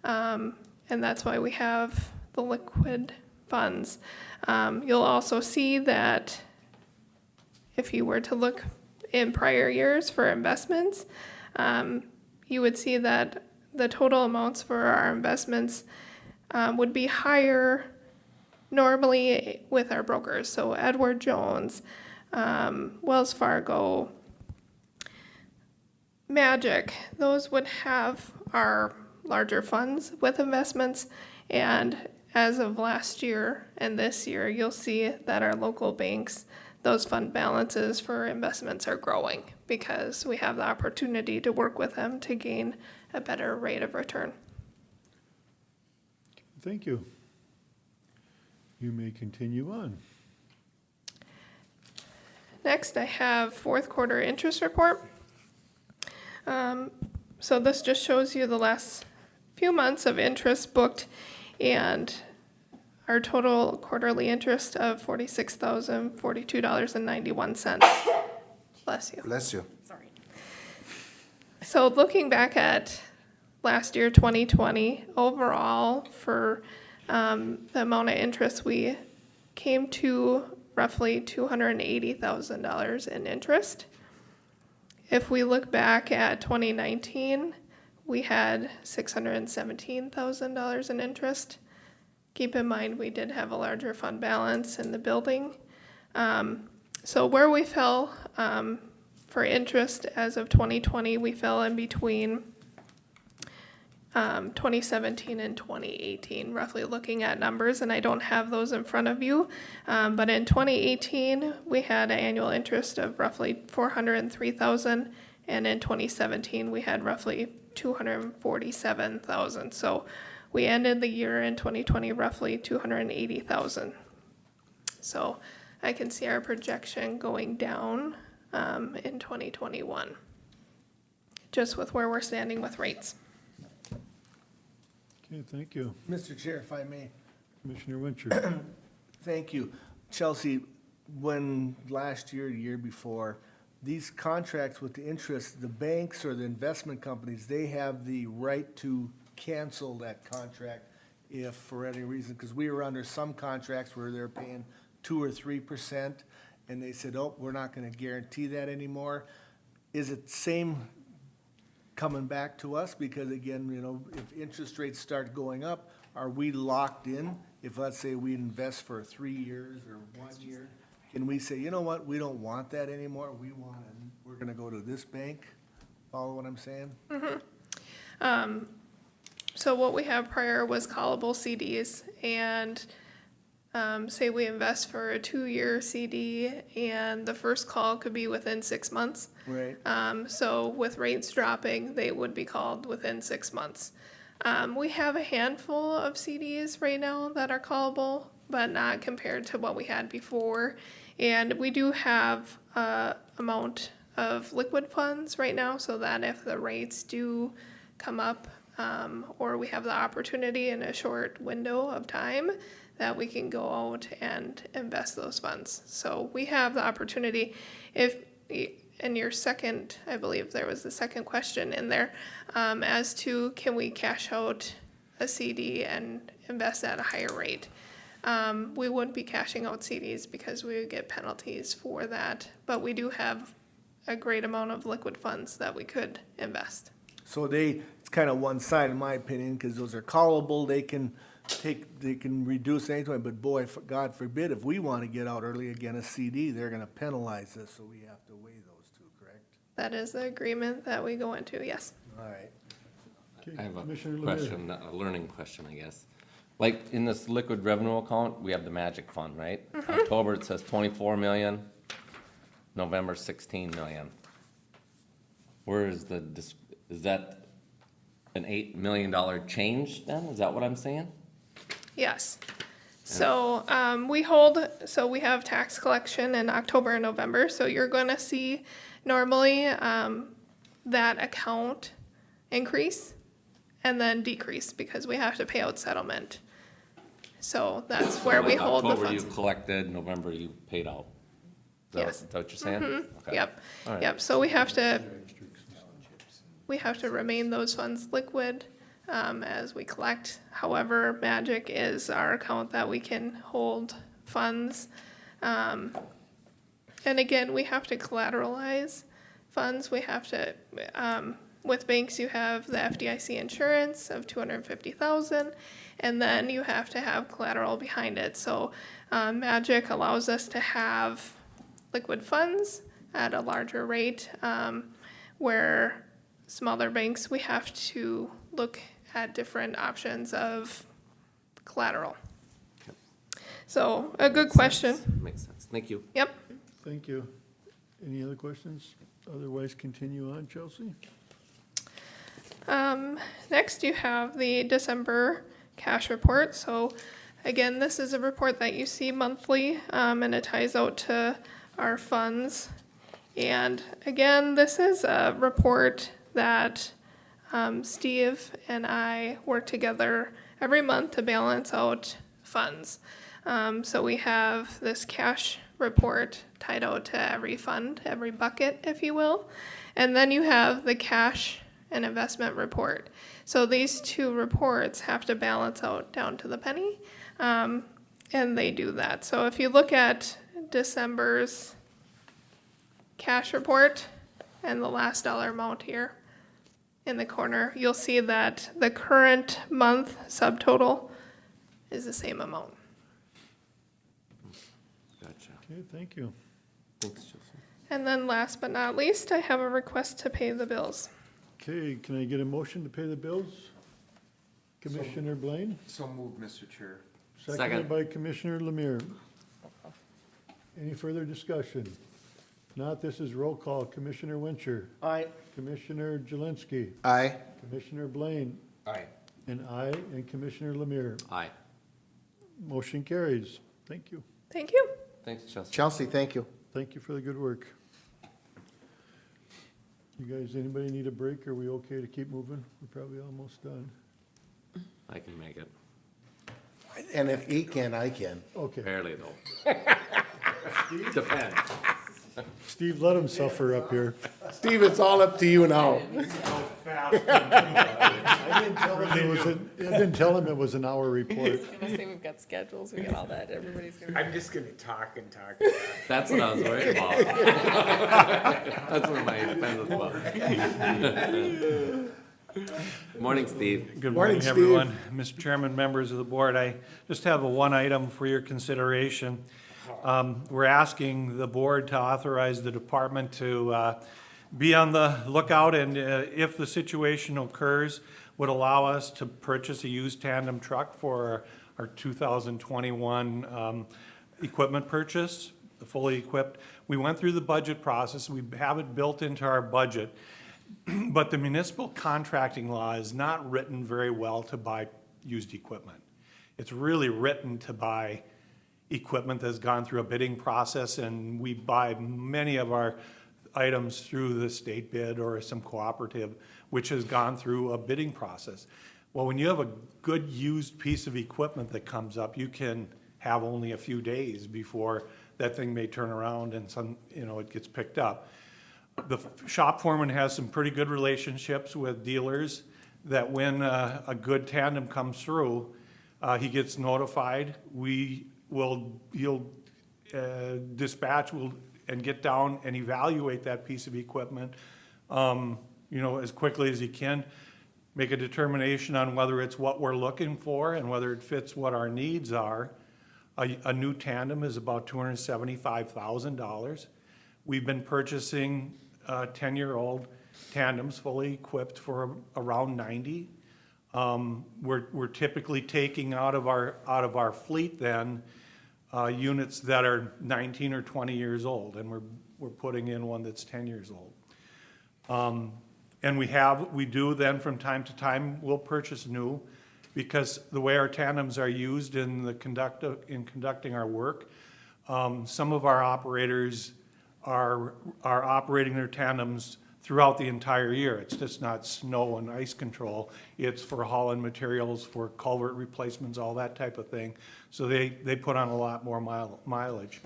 And that's why we have the liquid funds. You'll also see that if you were to look in prior years for investments, you would see that the total amounts for our investments would be higher normally with our brokers. So Edward Jones, Wells Fargo, Magic, those would have our larger funds with investments. And as of last year and this year, you'll see that our local banks, those fund balances for investments are growing because we have the opportunity to work with them to gain a better rate of return. Thank you. You may continue on. Next, I have fourth quarter interest report. So this just shows you the last few months of interest booked and our total quarterly interest of $46,042.91. Bless you. Bless you. Sorry. So looking back at last year, 2020, overall for the amount of interest, we came to roughly $280,000 in interest. If we look back at 2019, we had $617,000 in interest. Keep in mind, we did have a larger fund balance in the building. So where we fell for interest as of 2020, we fell in between 2017 and 2018, roughly looking at numbers, and I don't have those in front of you. But in 2018, we had an annual interest of roughly $403,000, and in 2017, we had roughly $247,000. So we ended the year in 2020 roughly $280,000. So I can see our projection going down in 2021, just with where we're standing with rates. Okay, thank you. Mr. Chair, if I may. Commissioner Winchester. Thank you. Chelsea, when last year, year before, these contracts with the interest, the banks or the investment companies, they have the right to cancel that contract if for any reason, because we were under some contracts where they're paying 2 or 3%, and they said, oh, we're not going to guarantee that anymore. Is it same coming back to us? Because again, you know, if interest rates start going up, are we locked in? If, let's say, we invest for 3 years or 1 year, can we say, you know what, we don't want that anymore, we're we're gonna go to this bank. Follow what I'm saying? So what we have prior was callable CDs, and say we invest for a 2-year CD, and the first call could be within 6 months. Right. So with rates dropping, they would be called within 6 months. We have a handful of CDs right now that are callable, but not compared to what we had before. And we do have a amount of liquid funds right now, so that if the rates do come up, or we have the opportunity in a short window of time, that we can go out and invest those funds. So we have the opportunity, if, in your second, I believe there was the second question in there, as to can we cash out a CD and invest at a higher rate? We wouldn't be cashing out CDs because we would get penalties for that, but we do have a great amount of liquid funds that we could invest. So it's kind of one side in my opinion, because those are callable, they can reduce anything, but boy, God forbid, if we want to get out early again, a CD, they're gonna penalize us, so we have to weigh those two, correct? That is the agreement that we go into, yes. All right. Okay, I have a Commissioner Lemire. question, a learning question, I guess. Like, in this liquid revenue account, we have the magic fund, right? October, it says 24 million, November, 16 million. Where is is that an $8 million change then? Is that what I'm saying? Yes. So, we have tax collection in October and November, so you're gonna see normally, that account increase and then decrease because we have to pay out settlement. So that's where we Like hold the October you funds. collected, November you paid out. Yes. Is that what you're saying? Okay. Yep, All right. yep, so we have to remain those funds liquid, as we collect. However, Magic is our account that we can hold funds. And again, we have to collateralize funds. We have to, with banks, you have the FDIC insurance of $250,000, and then you have to have collateral behind it. So, Magic allows us to have liquid funds at a larger rate, where smaller banks, we have to look at different options of collateral. So, a good question. Makes sense. Thank you. Yep. Thank you. Any other questions? Otherwise, continue on, Chelsea. Next, you have the December cash report. So, again, this is a report that you see monthly, and it ties out to our funds. And again, this is a report that Steve and I work together every month to balance out funds. So we have this cash report tied out to every fund, every bucket, if you will. And then you have the cash and investment report. So these two reports have to balance out down to the penny, and they do that. So if you look at December's cash report and the last dollar amount here in the corner, you'll see that the current month subtotal is the same amount. Gotcha. Okay, thank you. Thanks, Chelsea. And then last but not least, I have a request to pay the bills. Okay, can I get a motion to pay the bills? Commissioner Blaine, So moved, Mr. Chair. seconded Second. by Commissioner Lemire. Any further discussion? If not, this is roll call. Commissioner Wincher, Aye. Commissioner Jelinski, Aye. Commissioner Blaine, Aye. and I, and Commissioner Lemire. Aye. Motion carries. Thank you. Thank you. Thanks, Chelsea. Chelsea, thank you. Thank you for the good work. You guys, anybody need a break? Are we okay to keep moving? We're probably almost done. I can make it. And if he can, I can. Okay. Barely though. Depends. Steve, let him suffer up here. Steve, it's all up to you now. I didn't tell him it was an hour report. gonna say we've got schedules, we got all that, everybody's gonna. I'm just gonna talk and talk. That's what I was worried about. That's what my expense was about. Morning, Steve. Good Morning, morning, Steve. everyone. Mr. Chairman, members of the board, I just have one item for your consideration. We're asking the board to authorize the department to be on the lookout, and if the situation occurs, would allow us to purchase a used tandem truck for our 2021 equipment purchase, fully equipped. We went through the budget process. We have it built into our budget. But the municipal contracting law is not written very well to buy used equipment. It's really written to buy equipment that's gone through a bidding process, and we buy many of our items through the state bid or some cooperative, which has gone through a bidding process. Well, when you have a good used piece of equipment that comes up, you can have only a few days before that thing may turn around and it gets picked up. The shop foreman has some pretty good relationships with dealers that when a good tandem comes through, he gets notified. He'll dispatch and get down and evaluate that piece of equipment, as quickly as he can, make a determination on whether it's what we're looking for and whether it fits what our needs are. A new tandem is about $275,000. We've been purchasing 10-year-old tandems fully equipped for around 90. We're typically taking out of our fleet then units that are 19 or 20 years old, and we're putting in one that's 10 years old. And we do then from time to time, we'll purchase new, because the way our tandems are used in conducting our work, some of our operators are operating their tandems throughout the entire year. It's just not snow and ice control. It's for hauling materials, for culvert replacements, all that type of thing. So they put on a lot more mileage.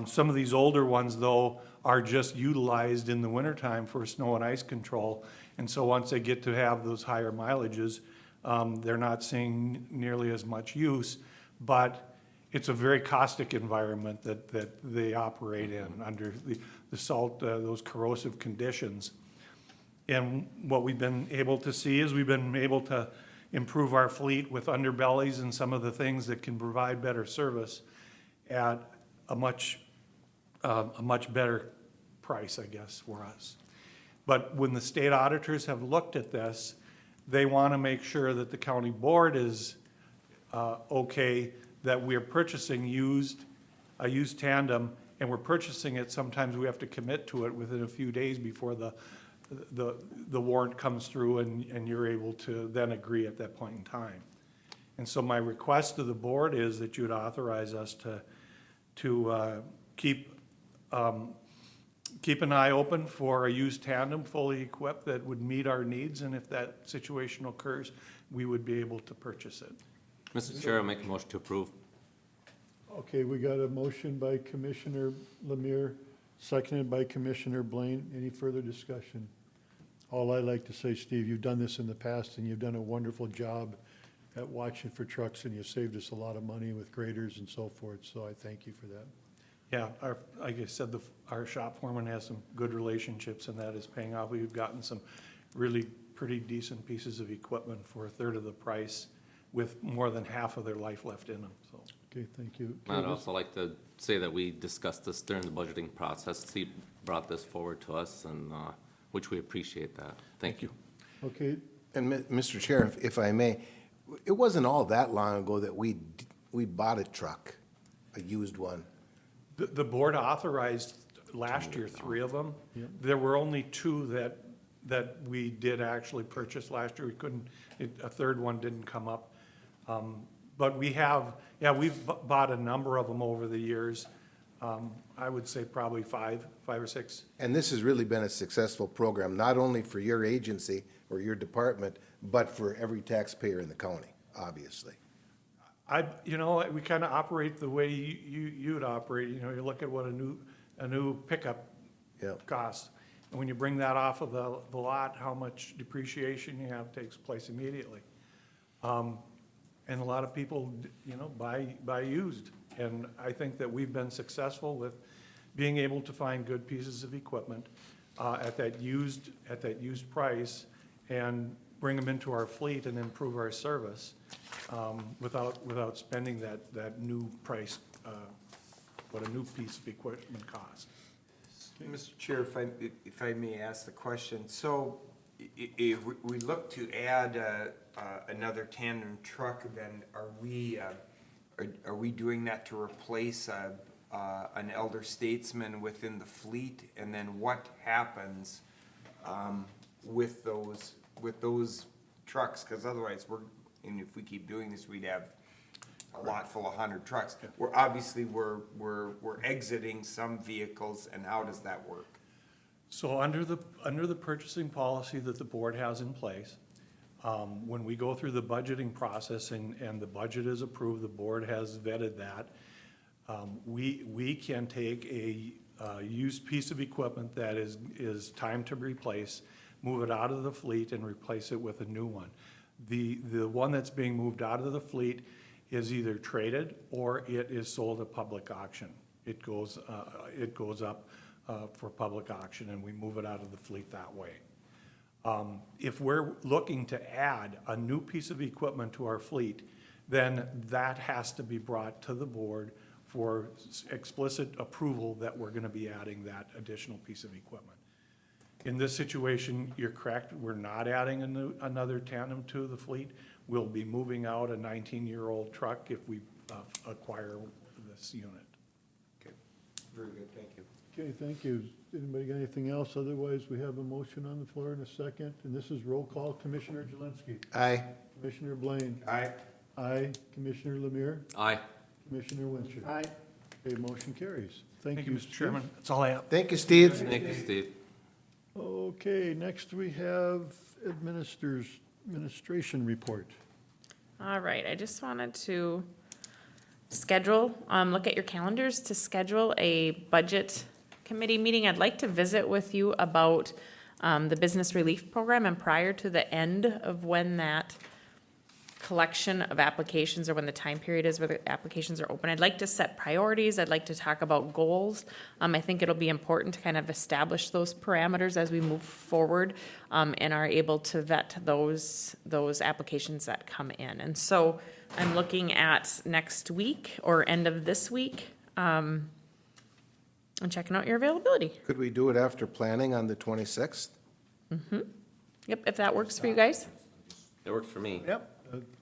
Some of these older ones, though, are just utilized in the wintertime for snow and ice control. And so once they get to have those higher mileages, they're not seeing nearly as much use. But it's a very caustic environment that they operate in under the salt, those corrosive conditions. And what we've been able to see is we've been able to improve our fleet with underbellies and some of the things that can provide better service at a much better price, I guess, for us. But when the state auditors have looked at this, they want to make sure that the county board is okay that we are purchasing a used tandem, and we're purchasing it, sometimes we have to commit to it within a few days before the warrant comes through, and you're able to then agree at that point in time. And so my request to the board is that you'd authorize us to keep an eye open for a used tandem fully equipped that would meet our needs, and if that situation occurs, we would be able to purchase it. Mr. Chair, I'll make a motion to approve. Okay, we got a motion by Commissioner Lemire, seconded by Commissioner Blaine. Any further discussion? All I'd like to say, Steve, you've done this in the past, and you've done a wonderful job at watching for trucks, and you saved us a lot of money with graders and so forth, so I thank you for that. Yeah, like I said, our shop foreman has some good relationships, and that is paying off. We've gotten some really pretty decent pieces of equipment for a third of the price, with more than half of their life left in them, so. Okay, thank you. I'd also like to say that we discussed this during the budgeting process. Steve brought this forward to us, and which we appreciate that. Thank you. Okay, And Mr. Chair, if I may, it wasn't all that long ago that we bought a truck, a used one. The board authorized last year 3 of them. There were only 2 that we did actually purchase last year. We couldn't, a third one didn't come up. But we've bought a number of them over the years. I would say probably 5 or 6. And this has really been a successful program, not only for your agency or your department, but for every taxpayer in the county, obviously. We kind of operate the way you'd operate. You look at what a new pickup costs. And when you bring that off of the lot, how much depreciation you have takes place immediately. And a lot of people, buy used. And I think that we've been successful with being able to find good pieces of equipment at that used price and bring them into our fleet and improve our service without spending that new price what a new piece of equipment costs. Mr. Chair, if I may ask the question, so if we look to add another tandem truck, then are we doing that to replace an elder statesman within the fleet? And then what happens with those trucks? Because otherwise, and if we keep doing this, we'd have a lot full of 100 trucks. We're obviously, we're exiting some vehicles, and how does that work? So under the purchasing policy that the board has in place, when we go through the budgeting process and the budget is approved, the board has vetted that, we can take a used piece of equipment that is time to replace, move it out of the fleet and replace it with a new one. The one that's being moved out of the fleet is either traded or it is sold at public auction. It goes up for public auction and we move it out of the fleet that way. If we're looking to add a new piece of equipment to our fleet, then that has to be brought to the board for explicit approval that we're gonna be adding that additional piece of equipment. In this situation, you're correct, we're not adding another tandem to the fleet. We'll be moving out a 19-year-old truck if we acquire this unit. Okay, very good, thank you. Okay, thank you. Anybody got anything else? Otherwise, we have a motion on the floor in a second, and this is roll call. Commissioner Jelinski. Aye. Commissioner Blaine. Aye. Aye. Commissioner Lemire. Aye. Commissioner Winchell. Aye. Okay, motion carries. Thank you, Mr. Chairman. That's all I have. Thank you, Steve. Thank you, Steve. Okay, next we have administration report. All right, I just wanted to schedule, look at your calendars to schedule a budget committee meeting. I'd like to visit with you about the business relief program, and prior to the end of when that collection of applications or when the time period is where the applications are open, I'd like to set priorities. I'd like to talk about goals. I think it'll be important to kind of establish those parameters as we move forward and are able to vet those applications that come in. And so I'm looking at next week or end of this week and checking out your availability. Could we do it after planning on the 26th? Yep, if that works for you guys. It works for me. Yep,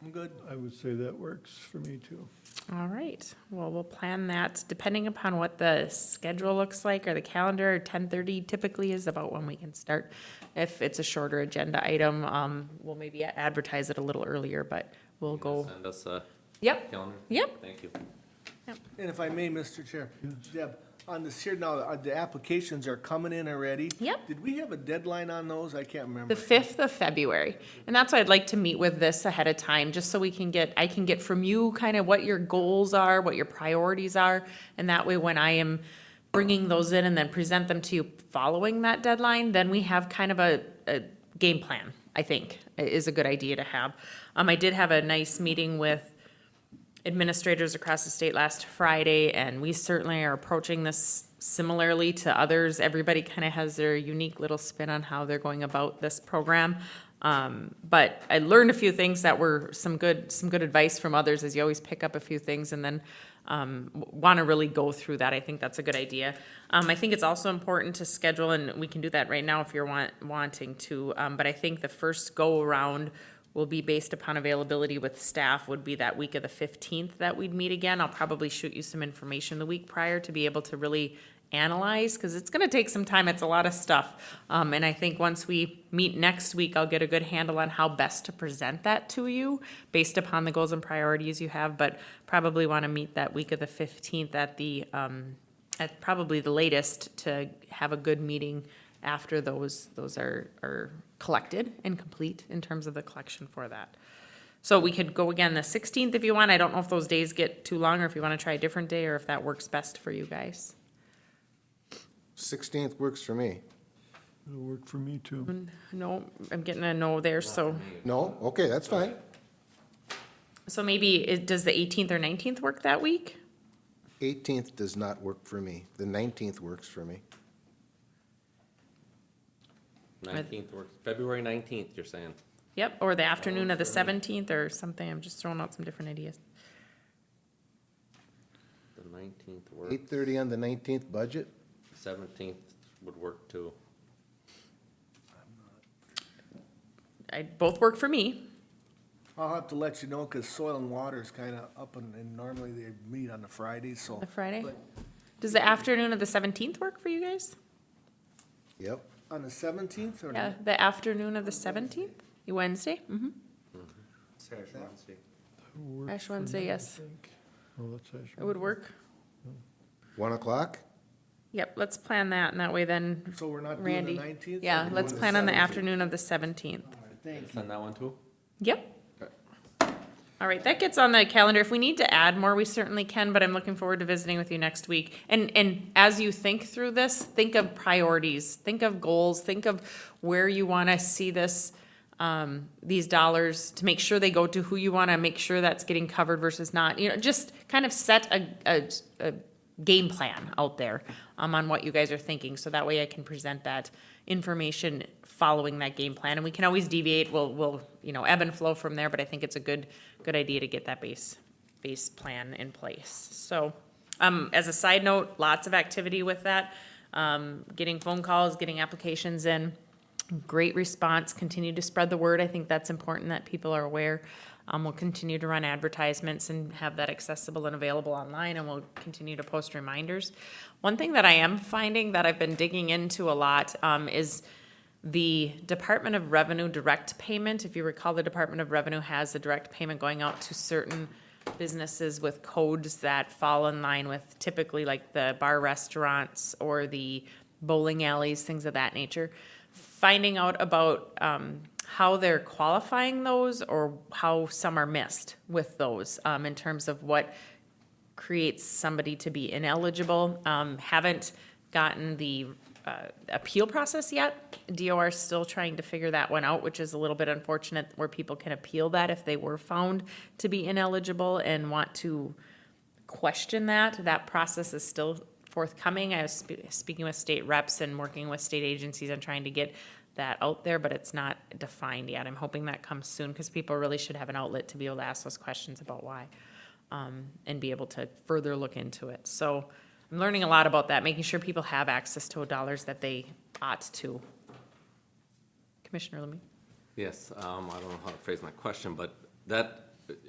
I'm good. I would say that works for me too. All right, well, we'll plan that depending upon what the schedule looks like or the calendar. 10:30 typically is about when we can start. If it's a shorter agenda item, we'll maybe advertise it a little earlier, but we'll go. Send us a Yep, calendar. Yep. Thank you. And if I may, Mr. Chair, Deb, on this here now, the applications are coming in already. Yep. Did we have a deadline on those? I can't remember. The 5th of February. And that's why I'd like to meet with this ahead of time, just so I can get from you kind of what your goals are, what your priorities are. And that way, when I am bringing those in and then present them to you following that deadline, then we have kind of a game plan, I think, is a good idea to have. I did have a nice meeting with administrators across the state last Friday, and we certainly are approaching this similarly to others. Everybody kind of has their unique little spin on how they're going about this program. But I learned a few things that were some good advice from others, as you always pick up a few things and then want to really go through that. I think that's a good idea. I think it's also important to schedule, and we can do that right now if you're wanting to, but I think the first go-around will be based upon availability with staff, would be that week of the 15th that we'd meet again. I'll probably shoot you some information the week prior to be able to really analyze, because it's going to take some time. It's a lot of stuff. And I think once we meet next week, I'll get a good handle on how best to present that to you based upon the goals and priorities you have, but probably want to meet that week of the 15th at probably the latest to have a good meeting after those are collected and complete in terms of the collection for that. So we could go again the 16th if you want. I don't know if those days get too long or if you want to try a different day or if that works best for you guys. 16th works for me. It'll work for me too. No, I'm getting a no there, so No? Okay, that's fine. maybe does the 18th or 19th work that week? 18th does not work for me. The 19th works for me. 19th works. February 19th, you're saying? Yep, or the afternoon of the 17th or something. I'm just throwing out some different ideas. The 19th works. 8:30 on the 19th budget? 17th would work too. Both work for me. I'll have to let you know, because Soil and Water is kind of up, and normally they meet on the Fridays, so. The Friday? But Does the afternoon of the 17th work for you guys? Yep. on the 17th or? Yeah, the afternoon of the 17th, Wednesday? Mm-hmm. Ash Wednesday, yes. Oh, that's Ash It would work. 1 o'clock? Yep, let's plan that, and that way then, So we're not doing the Randy. 19th? Yeah, We're let's doing the plan on the 17th. afternoon of the 17th. Thank you. Send that one too? Yep. All right, that gets on the calendar. If we need to add more, we certainly can, but I'm looking forward to visiting with you next week. And as you think through this, think of priorities, think of goals, think of where you want to see this, these dollars, to make sure they go to who you want to make sure that's getting covered versus not. You know, just kind of set a game plan out there on what you guys are thinking, so that way I can present that information following that game plan. And we can always deviate, we'll ebb and flow from there, but I think it's a good idea to get that base plan in place. So, as a side note, lots of activity with that, getting phone calls, getting applications in, great response, continue to spread the word. I think that's important that people are aware. We'll continue to run advertisements and have that accessible and available online, and we'll continue to post reminders. One thing that I am finding that I've been digging into a lot is the Department of Revenue direct payment. If you recall, the Department of Revenue has a direct payment going out to certain businesses with codes that fall in line with typically like the bar restaurants or the bowling alleys, things of that nature. Finding out about how they're qualifying those or how some are missed with those in terms of what creates somebody to be ineligible. Haven't gotten the appeal process yet. DOR is still trying to figure that one out, which is a little bit unfortunate, where people can appeal that if they were found to be ineligible and want to question that. That process is still forthcoming. I was speaking with state reps and working with state agencies on trying to get that out there, but it's not defined yet. I'm hoping that comes soon, because people really should have an outlet to be able to ask those questions about why, and be able to further look into it. So I'm learning a lot about that, making sure people have access to dollars that they ought to. Commissioner Lemay? Yes, I don't know how to phrase my question, but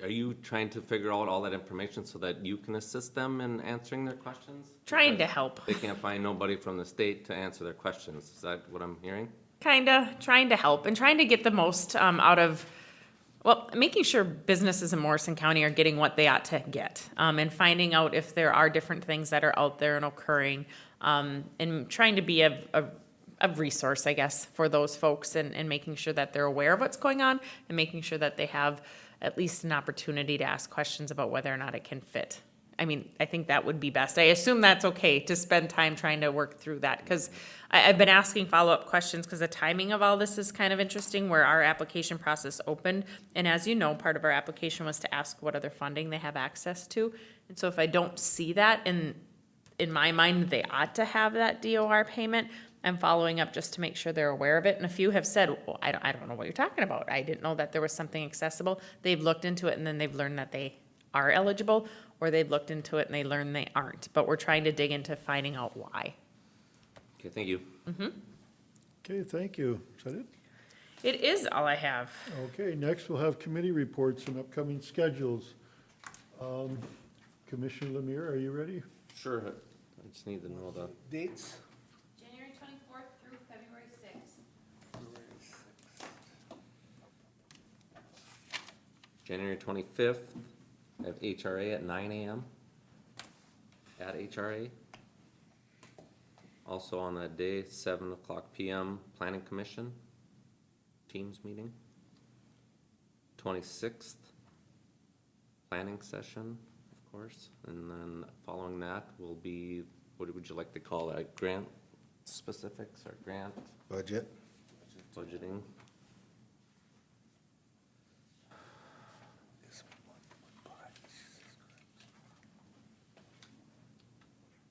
are you trying to figure out all that information so that you can assist them in answering their questions? Trying to Because help. They can't find nobody from the state to answer their questions. Is that what I'm hearing? Kinda, trying to help and trying to get the most out of, making sure businesses in Morrison County are getting what they ought to get, and finding out if there are different things that are out there and occurring, and trying to be a resource, I guess, for those folks, and making sure that they're aware of what's going on, and making sure that they have at least an opportunity to ask questions about whether or not it can fit. I mean, I think that would be best. I assume that's okay to spend time trying to work through that, because I've been asking follow-up questions, because the timing of all this is kind of interesting, where our application process opened. And as you know, part of our application was to ask what other funding they have access to. And so if I don't see that, in my mind, they ought to have that DOR payment, I'm following up just to make sure they're aware of it. And a few have said, well, I don't know what you're talking about. I didn't know that there was something accessible. They've looked into it, and then they've learned that they are eligible, or they've looked into it and they learn they aren't. But we're trying to dig into finding out why. Okay, thank you. Okay, thank you. Is that it? It is all I have. Okay, next we'll have committee reports and upcoming schedules. Commissioner Lemire, are you ready? Sure, I just need to know the, Dates? January 24th through February 6th. January 25th, I have HRA at 9 a.m. at HRA. Also on that day, 7 o'clock p.m., Planning Commission, Teams meeting. 26th, planning session, of course. And then following that will be, what would you like to call that, grant specifics or grant Budget? budgeting?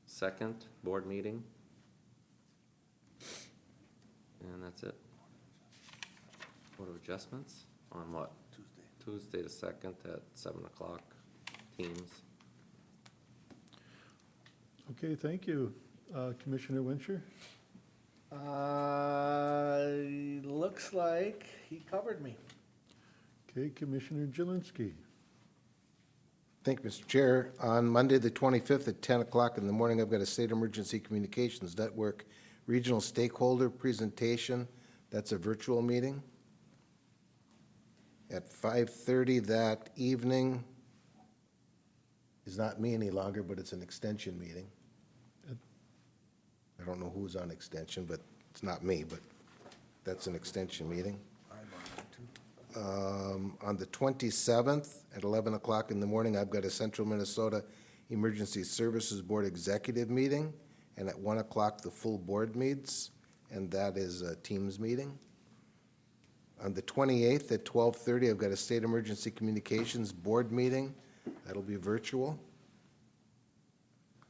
Second, board meeting. And that's it. Board of Adjustments on what? Tuesday the 2nd at 7 o'clock, Teams. Okay, thank you. Commissioner Wincher? Looks like he covered me. Okay, Commissioner Jelinski? Thank you, Mr. Chair. On Monday, the 25th at 10 o'clock in the morning, I've got a State Emergency Communications Network Regional Stakeholder Presentation. That's a virtual meeting. At 5:30 that evening, is not me any longer, but it's an extension meeting. I don't know who's on extension, but it's not me, but that's an extension meeting. On the 27th at 11 o'clock in the morning, I've got a Central Minnesota Emergency Services Board Executive Meeting, and at 1 o'clock, the full board meets, and that is a Teams meeting. On the 28th at 12:30, I've got a State Emergency Communications Board meeting. That'll be virtual.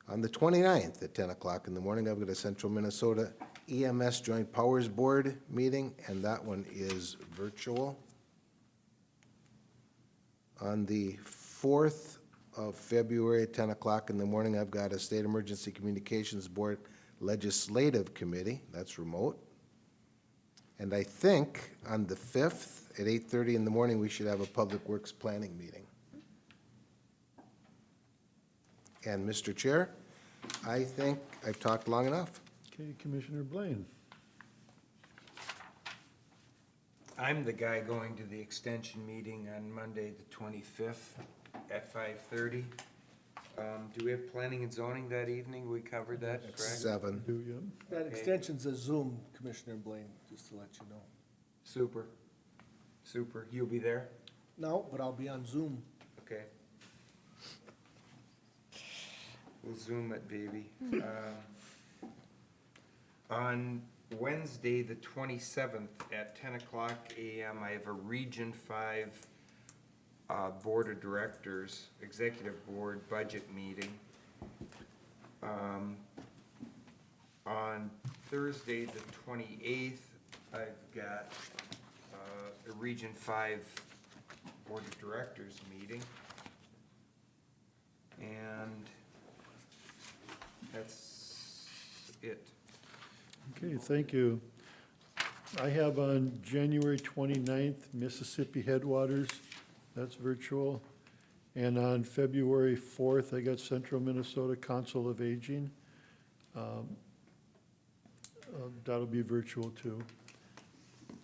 On the 29th at 10 o'clock in the morning, I've got a Central Minnesota EMS Joint Powers Board meeting, and that one is virtual. On the 4th of February at 10 o'clock in the morning, I've got a State Emergency Communications Board Legislative Committee. That's remote. And I think on the 5th at 8:30 in the morning, we should have a Public Works Planning meeting. And Mr. Chair, I think I've talked long enough. Okay, Commissioner Blaine? I'm the guy going to the extension meeting on Monday, the 25th at 5:30. Do we have planning and zoning that evening? We covered that, correct? 7. Do you? That extension's a Zoom, Commissioner Blaine, just to let you know. Super. Super. You'll be there? No, but I'll be on Zoom. Okay. We'll Zoom it, baby. On Wednesday, the 27th at 10 o'clock a.m., I have a Region 5 Board of Directors, Executive Board Budget meeting. On Thursday, the 28th, I've got a Region 5 Board of Directors meeting. And that's it. Okay, thank you. I have on January 29th, Mississippi Headwaters, that's virtual. And on February 4th, I got Central Minnesota Council of Aging. That'll be virtual too.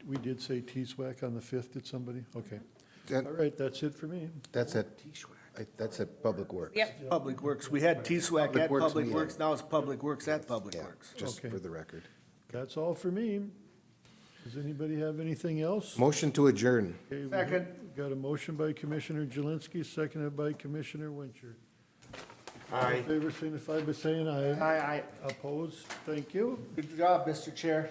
We did say TSWAC on the 5th, did somebody? Okay. That- All right, that's it for me. That's at Public Works. Yep. Public Works, we had TSWAC Public at Works Public meeting. Works, now it's Public Works at Public Yeah, Works. just Okay. for the record. That's all for me. Does anybody have anything else? Motion to adjourn. Okay, we Second. Got a motion by Commissioner Jelinski, seconded by Commissioner Wincher. All Aye. in favor, signify by saying aye. Aye, aye. Opposed? Thank you. Good job, Mr. Chair.